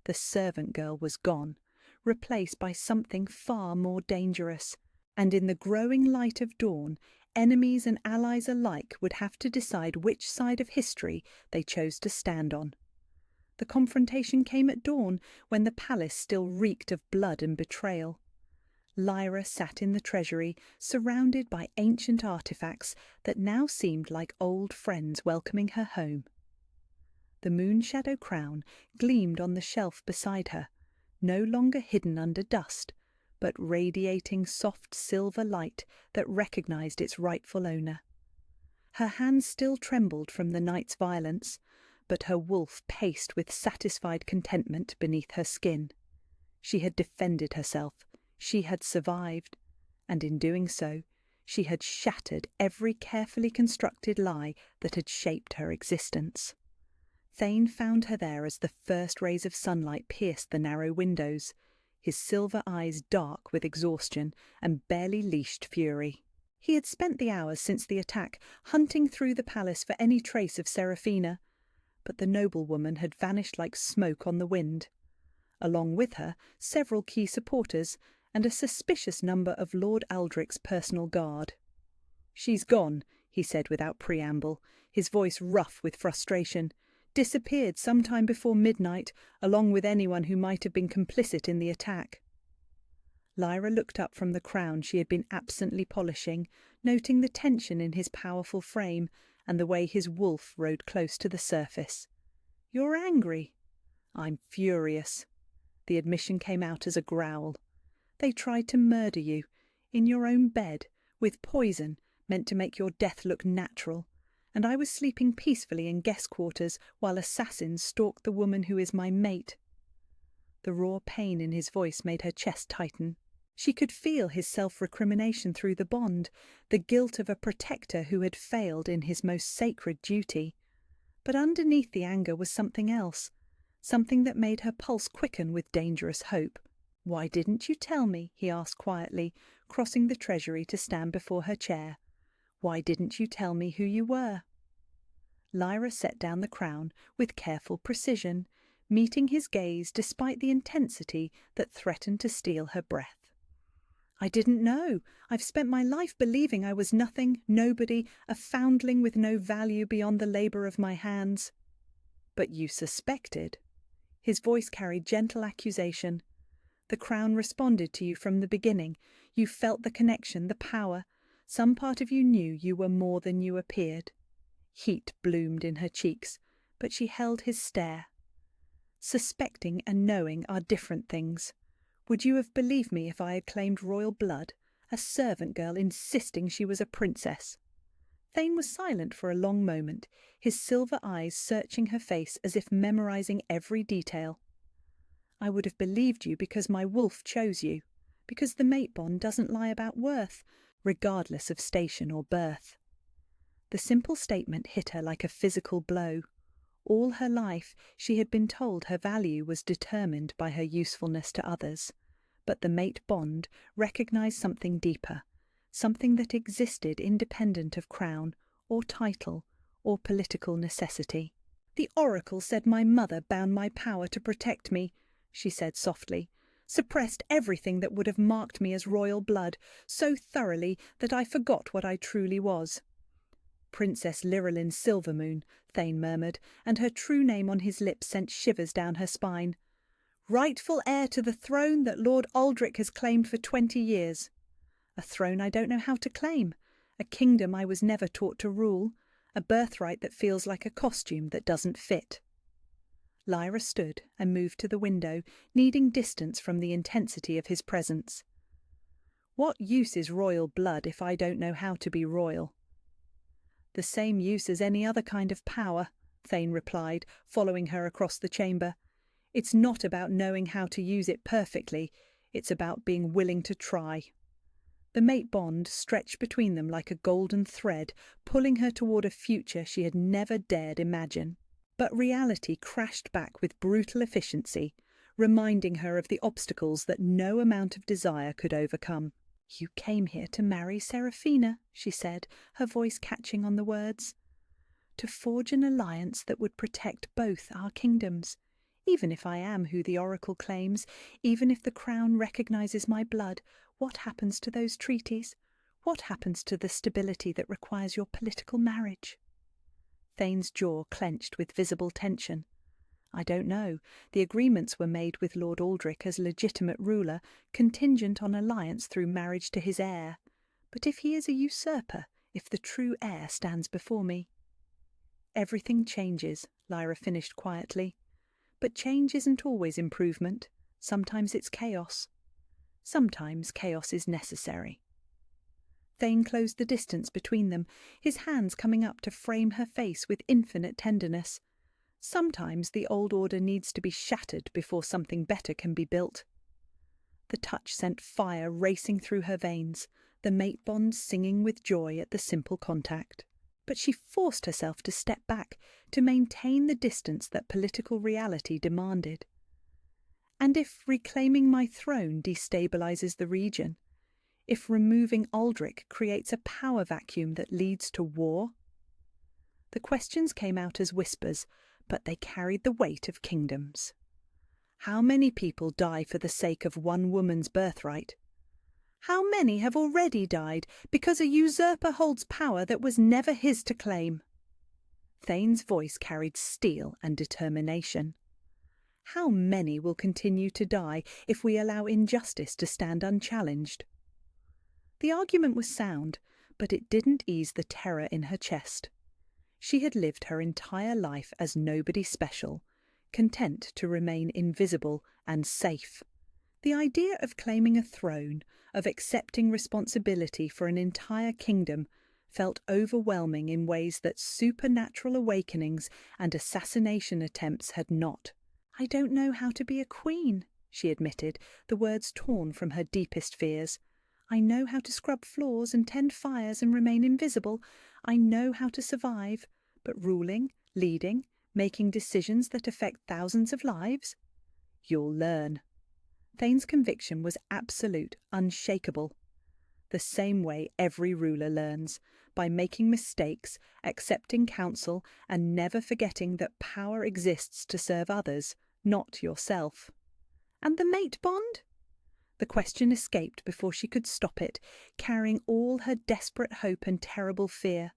The servant girl was gone, replaced by something far more dangerous, and in the growing light of dawn, enemies and allies alike would have to decide which side of history they chose to stand on. The confrontation came at dawn, when the palace still reeked of blood and betrayal. Lyra sat in the treasury, surrounded by ancient artifacts that now seemed like old friends welcoming her home. The moon-shadow crown gleamed on the shelf beside her, no longer hidden under dust, but radiating soft silver light that recognized its rightful owner. Her hands still trembled from the night's violence, but her wolf paced with satisfied contentment beneath her skin. She had defended herself, she had survived, and in doing so, she had shattered every carefully constructed lie that had shaped her existence. Thane found her there as the first rays of sunlight pierced the narrow windows, his silver eyes dark with exhaustion and barely leashed fury. He had spent the hours since the attack hunting through the palace for any trace of Seraphina, but the noblewoman had vanished like smoke on the wind. Along with her, several key supporters and a suspicious number of Lord Aldrich's personal guard. "She's gone," he said without preamble, his voice rough with frustration. disappeared sometime before midnight, along with anyone who might have been complicit in the attack. Lyra looked up from the crown she had been absently polishing, noting the tension in his powerful frame and the way his wolf rode close to the surface. "You're angry." "I'm furious." The admission came out as a growl. "They tried to murder you, in your own bed, with poison meant to make your death look natural, and I was sleeping peacefully in guest quarters while assassins stalked the woman who is my mate." The raw pain in his voice made her chest tighten. She could feel his self-recrimination through the bond, the guilt of a protector who had failed in his most sacred duty. But underneath the anger was something else, something that made her pulse quicken with dangerous hope. "Why didn't you tell me?" he asked quietly, crossing the treasury to stand before her chair. "Why didn't you tell me who you were?" Lyra set down the crown with careful precision, meeting his gaze despite the intensity that threatened to steal her breath. "I didn't know. I've spent my life believing I was nothing, nobody, a foundling with no value beyond the labour of my hands." "But you suspected." His voice carried gentle accusation. "The crown responded to you from the beginning. You felt the connection, the power. Some part of you knew you were more than you appeared." Heat bloomed in her cheeks, but she held his stare. "Suspecting and knowing are different things. Would you have believed me if I had claimed royal blood, a servant girl insisting she was a princess?" Thane was silent for a long moment, his silver eyes searching her face as if memorizing every detail. "I would have believed you because my wolf chose you, because the mate bond doesn't lie about worth, regardless of station or birth." The simple statement hit her like a physical blow. All her life she had been told her value was determined by her usefulness to others, but the mate bond recognized something deeper, something that existed independent of crown, or title, or political necessity. "The oracle said my mother bound my power to protect me," she said softly, "suppressed everything that would have marked me as royal blood, so thoroughly that I forgot what I truly was." "Princess Lyrelyn Silvermoon," Thane murmured, and her true name on his lips sent shivers down her spine. "Rightful heir to the throne that Lord Aldrich has claimed for 20 years. A throne I don't know how to claim, a kingdom I was never taught to rule, a birthright that feels like a costume that doesn't fit." Lyra stood and moved to the window, needing distance from the intensity of his presence. "What use is royal blood if I don't know how to be royal?" "The same use as any other kind of power," Thane replied, following her across the chamber. "It's not about knowing how to use it perfectly, it's about being willing to try." The mate bond stretched between them like a golden thread, pulling her toward a future she had never dared imagine. But reality crashed back with brutal efficiency, reminding her of the obstacles that no amount of desire could overcome. "You came here to marry Seraphina," she said, her voice catching on the words. "To forge an alliance that would protect both our kingdoms. Even if I am who the oracle claims, even if the crown recognizes my blood, what happens to those treaties? What happens to the stability that requires your political marriage?" Thane's jaw clenched with visible tension. "I don't know. The agreements were made with Lord Aldrich as legitimate ruler, contingent on alliance through marriage to his heir. But if he is a usurper, if the true heir stands before me—" "Everything changes," Lyra finished quietly. "But change isn't always improvement. Sometimes it's chaos. Sometimes chaos is necessary." Thane closed the distance between them, his hands coming up to frame her face with infinite tenderness. Sometimes the old order needs to be shattered before something better can be built. The touch sent fire racing through her veins, the mate bond singing with joy at the simple contact. But she forced herself to step back, to maintain the distance that political reality demanded. "And if reclaiming my throne destabilizes the region? If removing Aldrich creates a power vacuum that leads to war?" The questions came out as whispers, but they carried the weight of kingdoms. "How many people die for the sake of one woman's birthright? How many have already died because a usurper holds power that was never his to claim?" Thane's voice carried steel and determination. How many will continue to die if we allow injustice to stand unchallenged? The argument was sound, but it didn't ease the terror in her chest. She had lived her entire life as nobody special, content to remain invisible and safe. The idea of claiming a throne, of accepting responsibility for an entire kingdom, felt overwhelming in ways that supernatural awakenings and assassination attempts had not. "I don't know how to be a queen," she admitted, the words torn from her deepest fears. "I know how to scrub floors and tend fires and remain invisible. I know how to survive. But ruling, leading, making decisions that affect thousands of lives? You'll learn." Thane's conviction was absolute, unshakable. The same way every ruler learns, by making mistakes, accepting counsel, and never forgetting that power exists to serve others, not yourself. And the mate bond? The question escaped before she could stop it, carrying all her desperate hope and terrible fear.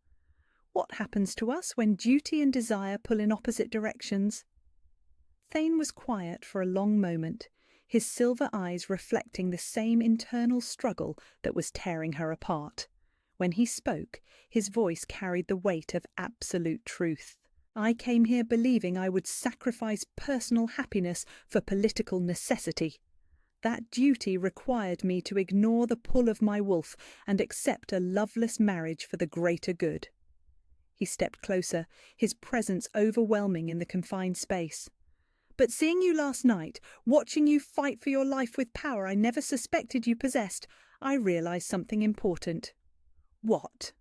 What happens to us when duty and desire pull in opposite directions? Thane was quiet for a long moment, his silver eyes reflecting the same internal struggle that was tearing her apart. When he spoke, his voice carried the weight of absolute truth. "I came here believing I would sacrifice personal happiness for political necessity. That duty required me to ignore the pull of my wolf and accept a loveless marriage for the greater good." He stepped closer, his presence overwhelming in the confined space. "But seeing you last night, watching you fight for your life with power I never suspected you possessed, I realized something important." "What?"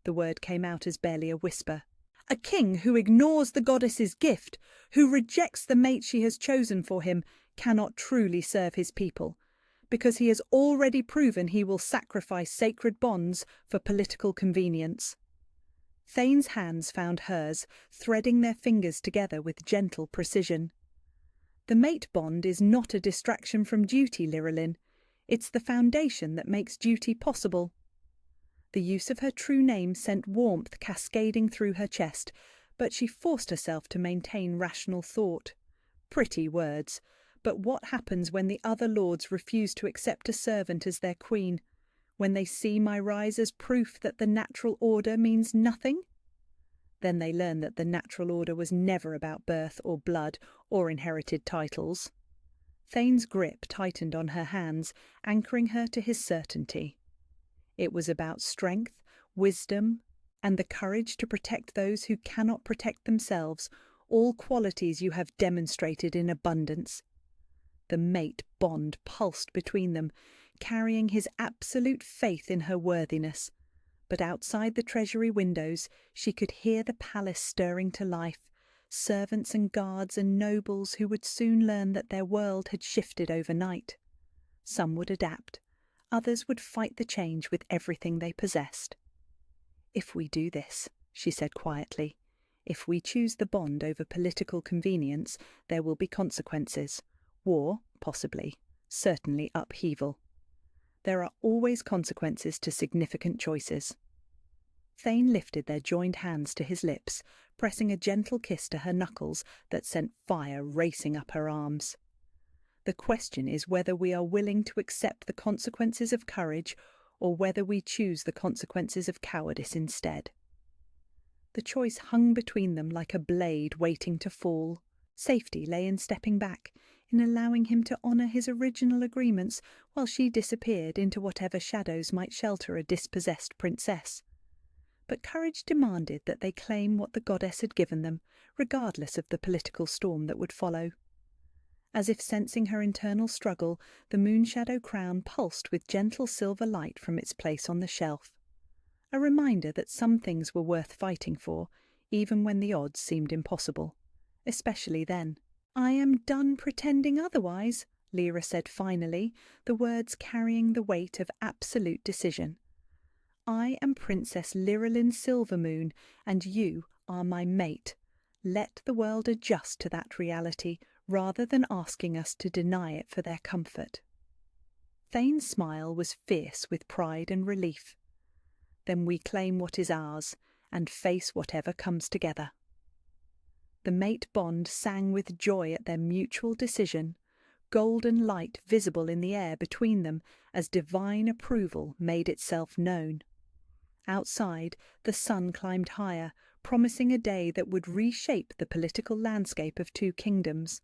The word came out as barely a whisper. "A king who ignores the goddess's gift, who rejects the mate she has chosen for him, cannot truly serve his people, because he has already proven he will sacrifice sacred bonds for political convenience." Thane's hands found hers, threading their fingers together with gentle precision. "The mate bond is not a distraction from duty, Lyrillin. It's the foundation that makes duty possible." The use of her true name sent warmth cascading through her chest, but she forced herself to maintain rational thought. Pretty words, but what happens when the other lords refuse to accept a servant as their queen? When they see my rise as proof that the natural order means nothing? Then they learn that the natural order was never about birth or blood or inherited titles. Thane's grip tightened on her hands, anchoring her to his certainty. It was about strength, wisdom, and the courage to protect those who cannot protect themselves, all qualities you have demonstrated in abundance. The mate bond pulsed between them, carrying his absolute faith in her worthiness. But outside the treasury windows, she could hear the palace stirring to life, servants and guards and nobles who would soon learn that their world had shifted overnight. Some would adapt, others would fight the change with everything they possessed. "If we do this," she said quietly, "if we choose the bond over political convenience, there will be consequences. War, possibly, certainly upheaval. There are always consequences to significant choices." Thane lifted their joined hands to his lips, pressing a gentle kiss to her knuckles that sent fire racing up her arms. "The question is whether we are willing to accept the consequences of courage or whether we choose the consequences of cowardice instead." The choice hung between them like a blade waiting to fall. Safety lay in stepping back, in allowing him to honour his original agreements while she disappeared into whatever shadows might shelter a dispossessed princess. But courage demanded that they claim what the goddess had given them, regardless of the political storm that would follow. As if sensing her internal struggle, the moonshadow crown pulsed with gentle silver light from its place on the shelf. A reminder that some things were worth fighting for, even when the odds seemed impossible. Especially then. "I am done pretending otherwise," Lyra said finally, the words carrying the weight of absolute decision. "I am Princess Lyrillin Silvermoon, and you are my mate. Let the world adjust to that reality, rather than asking us to deny it for their comfort." Thane's smile was fierce with pride and relief. "Then we claim what is ours, and face whatever comes together." The mate bond sang with joy at their mutual decision, golden light visible in the air between them as divine approval made itself known. Outside, the sun climbed higher, promising a day that would reshape the political landscape of two kingdoms.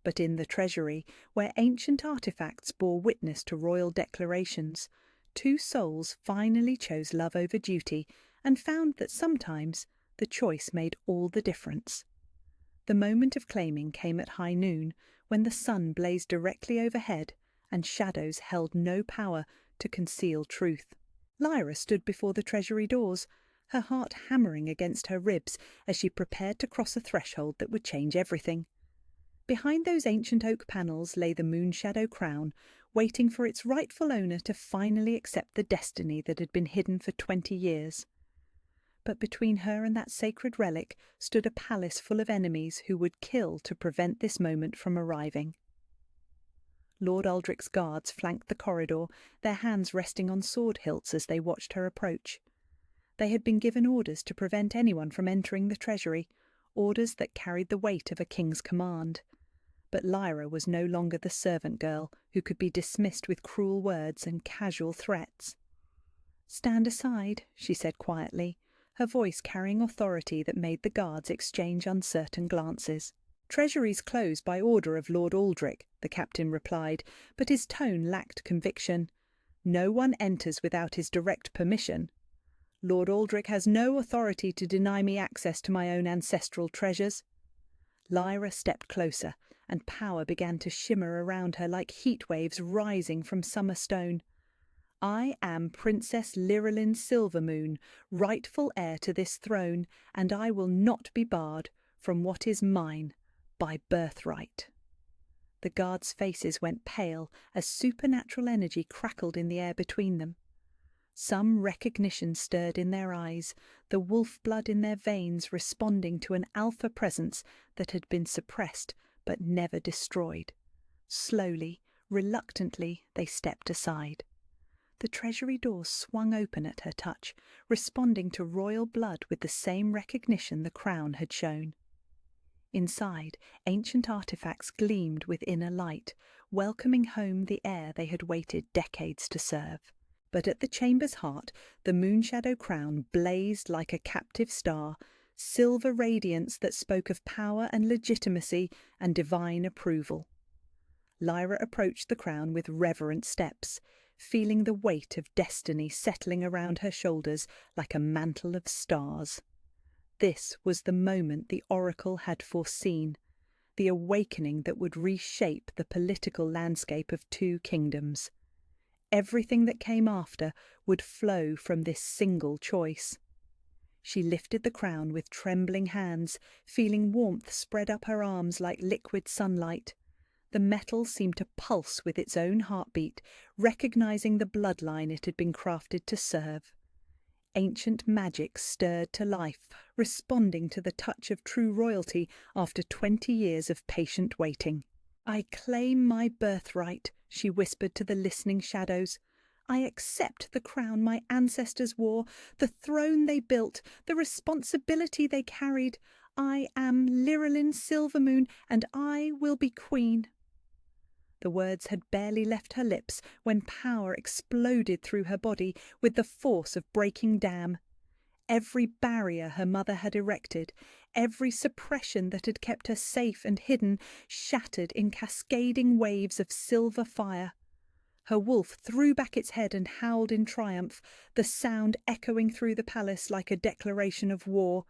But in the treasury, where ancient artifacts bore witness to royal declarations, two souls finally chose love over duty and found that sometimes the choice made all the difference. The moment of claiming came at high noon, when the sun blazed directly overhead and shadows held no power to conceal truth. Lyra stood before the treasury doors, her heart hammering against her ribs as she prepared to cross a threshold that would change everything. Behind those ancient oak panels lay the moon-shadow crown, waiting for its rightful owner to finally accept the destiny that had been hidden for 20 years. But between her and that sacred relic stood a palace full of enemies who would kill to prevent this moment from arriving. Lord Aldrich's guards flanked the corridor, their hands resting on sword hilts as they watched her approach. They had been given orders to prevent anyone from entering the treasury, orders that carried the weight of a king's command. But Lyra was no longer the servant girl who could be dismissed with cruel words and casual threats. "Stand aside," she said quietly, her voice carrying authority that made the guards exchange uncertain glances. "Treasuries close by order of Lord Aldrich," the captain replied, but his tone lacked conviction. "No one enters without his direct permission. Lord Aldrich has no authority to deny me access to my own ancestral treasures." Lyra stepped closer, and power began to shimmer around her like heat waves rising from summer stone. "I am Princess Lyrelyn Silvermoon, rightful heir to this throne, and I will not be barred from what is mine by birthright." The guards' faces went pale as supernatural energy crackled in the air between them. Some recognition stirred in their eyes, the wolf blood in their veins responding to an alpha presence that had been suppressed but never destroyed. Slowly, reluctantly, they stepped aside. The treasury door swung open at her touch, responding to royal blood with the same recognition the crown had shown. Inside, ancient artifacts gleamed with inner light, welcoming home the heir they had waited decades to serve. But at the chamber's heart, the moon-shadow crown blazed like a captive star, silver radiance that spoke of power and legitimacy and divine approval. Lyra approached the crown with reverent steps, feeling the weight of destiny settling around her shoulders like a mantle of stars. This was the moment the oracle had foreseen, the awakening that would reshape the political landscape of two kingdoms. Everything that came after would flow from this single choice. She lifted the crown with trembling hands, feeling warmth spread up her arms like liquid sunlight. The metal seemed to pulse with its own heartbeat, recognizing the bloodline it had been crafted to serve. Ancient magic stirred to life, responding to the touch of true royalty after 20 years of patient waiting. "I claim my birthright," she whispered to the listening shadows. "I accept the crown my ancestors wore, the throne they built, the responsibility they carried. I am Lyrelyn Silvermoon, and I will be queen." The words had barely left her lips when power exploded through her body with the force of breaking dam. Every barrier her mother had erected, every suppression that had kept her safe and hidden, shattered in cascading waves of silver fire. Her wolf threw back its head and howled in triumph, the sound echoing through the palace like a declaration of war.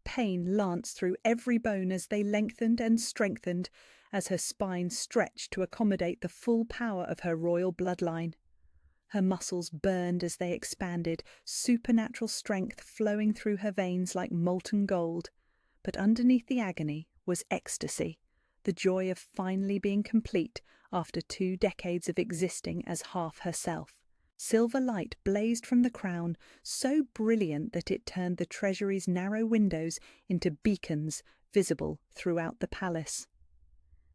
Pain lanced through every bone as they lengthened and strengthened, as her spine stretched to accommodate the full power of her royal bloodline. Her muscles burned as they expanded, supernatural strength flowing through her veins like molten gold. But underneath the agony was ecstasy, the joy of finally being complete after 2 decades of existing as half herself. Silver light blazed from the crown, so brilliant that it turned the treasury's narrow windows into beacons visible throughout the palace.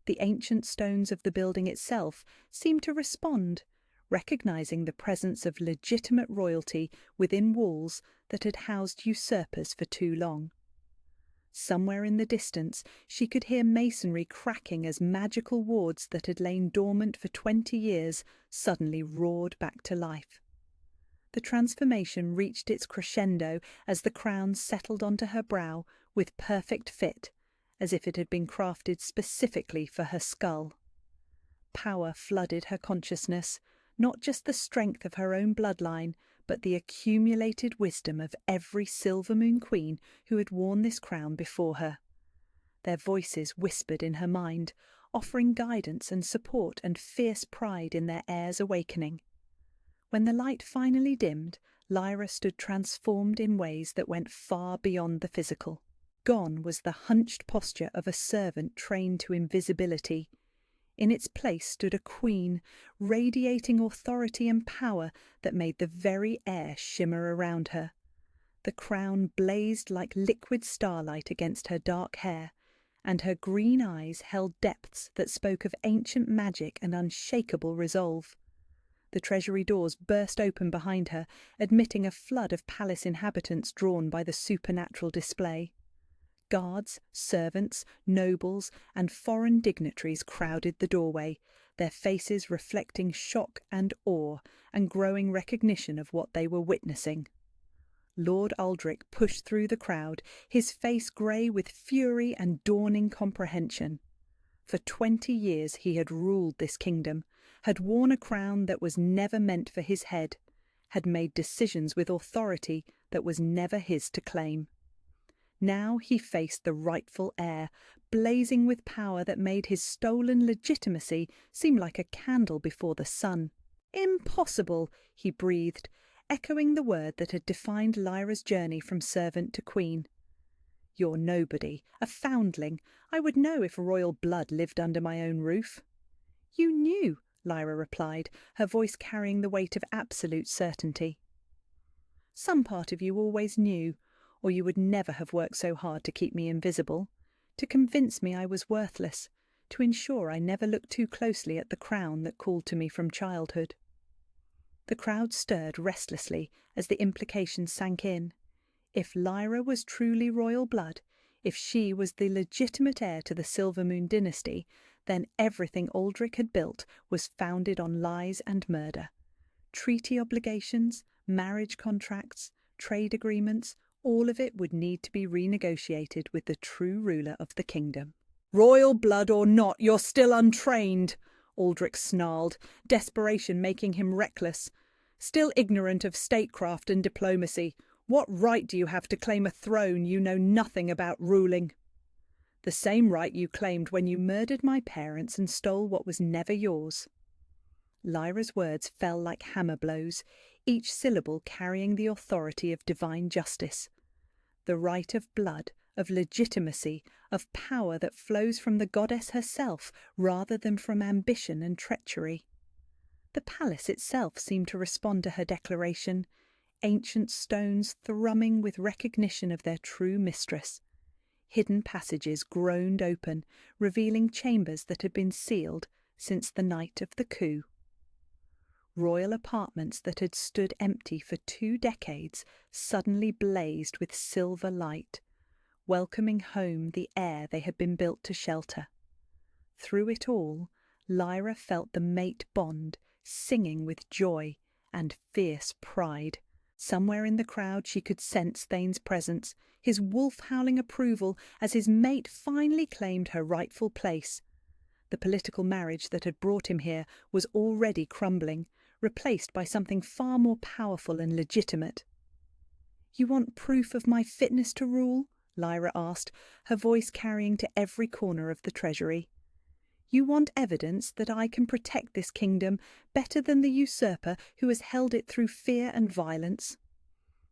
The ancient stones of the building itself seemed to respond, recognizing the presence of legitimate royalty within walls that had housed usurpers for too long. Somewhere in the distance, she could hear masonry cracking as magical wards that had lain dormant for 20 years suddenly roared back to life. The transformation reached its crescendo as the crown settled onto her brow with perfect fit, as if it had been crafted specifically for her skull. Power flooded her consciousness, not just the strength of her own bloodline, but the accumulated wisdom of every Silvermoon queen who had worn this crown before her. Their voices whispered in her mind, offering guidance and support and fierce pride in their heir's awakening. When the light finally dimmed, Lyra stood transformed in ways that went far beyond the physical. Gone was the hunched posture of a servant trained to invisibility. In its place stood a queen, radiating authority and power that made the very air shimmer around her. The crown blazed like liquid starlight against her dark hair, and her green eyes held depths that spoke of ancient magic and unshakable resolve. The treasury doors burst open behind her, admitting a flood of palace inhabitants drawn by the supernatural display. Guards, servants, nobles, and foreign dignitaries crowded the doorway, their faces reflecting shock and awe and growing recognition of what they were witnessing. Lord Aldrich pushed through the crowd, his face grey with fury and dawning comprehension. For 20 years he had ruled this kingdom, had worn a crown that was never meant for his head, had made decisions with authority that was never his to claim. Now he faced the rightful heir, blazing with power that made his stolen legitimacy seem like a candle before the sun. "Impossible," he breathed, echoing the word that had defined Lyra's journey from servant to queen. "You're nobody, a foundling. I would know if royal blood lived under my own roof." "You knew," Lyra replied, her voice carrying the weight of absolute certainty. "Some part of you always knew, or you would never have worked so hard to keep me invisible, to convince me I was worthless, to ensure I never looked too closely at the crown that called to me from childhood." The crowd stirred restlessly as the implication sank in. If Lyra was truly royal blood, if she was the legitimate heir to the Silvermoon dynasty, then everything Aldrich had built was founded on lies and murder. Treaty obligations, marriage contracts, trade agreements, all of it would need to be renegotiated with the true ruler of the kingdom. "Royal blood or not, you're still untrained," Aldrich snarled, desperation making him reckless. "Still ignorant of statecraft and diplomacy. What right do you have to claim a throne you know nothing about ruling?" "The same right you claimed when you murdered my parents and stole what was never yours." Lyra's words fell like hammer blows, each syllable carrying the authority of divine justice. The right of blood, of legitimacy, of power that flows from the goddess herself rather than from ambition and treachery. The palace itself seemed to respond to her declaration, ancient stones thrumming with recognition of their true mistress. Hidden passages groaned open, revealing chambers that had been sealed since the night of the coup. Royal apartments that had stood empty for 2 decades suddenly blazed with silver light, welcoming home the heir they had been built to shelter. Through it all, Lyra felt the mate bond, singing with joy and fierce pride. Somewhere in the crowd she could sense Thane's presence, his wolf-howling approval as his mate finally claimed her rightful place. The political marriage that had brought him here was already crumbling, replaced by something far more powerful and legitimate. "You want proof of my fitness to rule?" Lyra asked, her voice carrying to every corner of the treasury. "You want evidence that I can protect this kingdom better than the usurper who has held it through fear and violence?"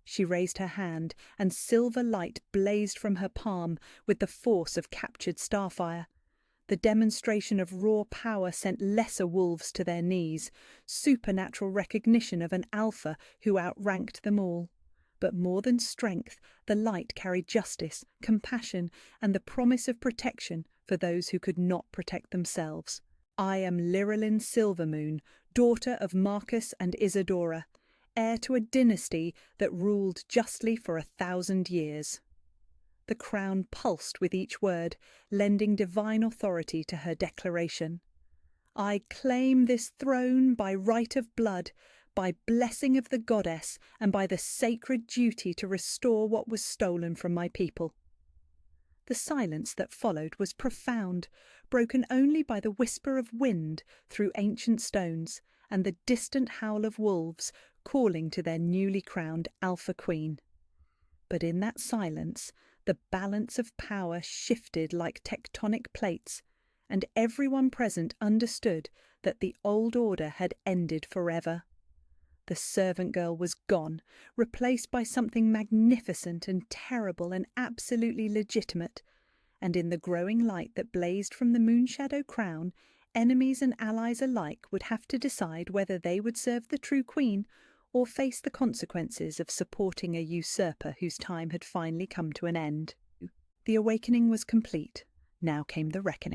She raised her hand, and silver light blazed from her palm with the force of captured starfire. The demonstration of raw power sent lesser wolves to their knees, supernatural recognition of an alpha who outranked them all. But more than strength, the light carried justice, compassion, and the promise of protection for those who could not protect themselves. "I am Lyrelyn Silvermoon, daughter of Marcus and Isadora, heir to a dynasty that ruled justly for 1,000 years." The crown pulsed with each word, lending divine authority to her declaration. I claim this throne by right of blood, by blessing of the goddess, and by the sacred duty to restore what was stolen from my people. The silence that followed was profound, broken only by the whisper of wind through ancient stones and the distant howl of wolves calling to their newly crowned Alpha Queen. But in that silence, the balance of power shifted like tectonic plates, and everyone present understood that the old order had ended forever. The servant girl was gone, replaced by something magnificent and terrible and absolutely legitimate, and in the growing light that blazed from the moonshadow crown, enemies and allies alike would have to decide whether they would serve the true queen or face the consequences of supporting a usurper whose time had finally come to an end. The awakening was complete. Now came the reckoning.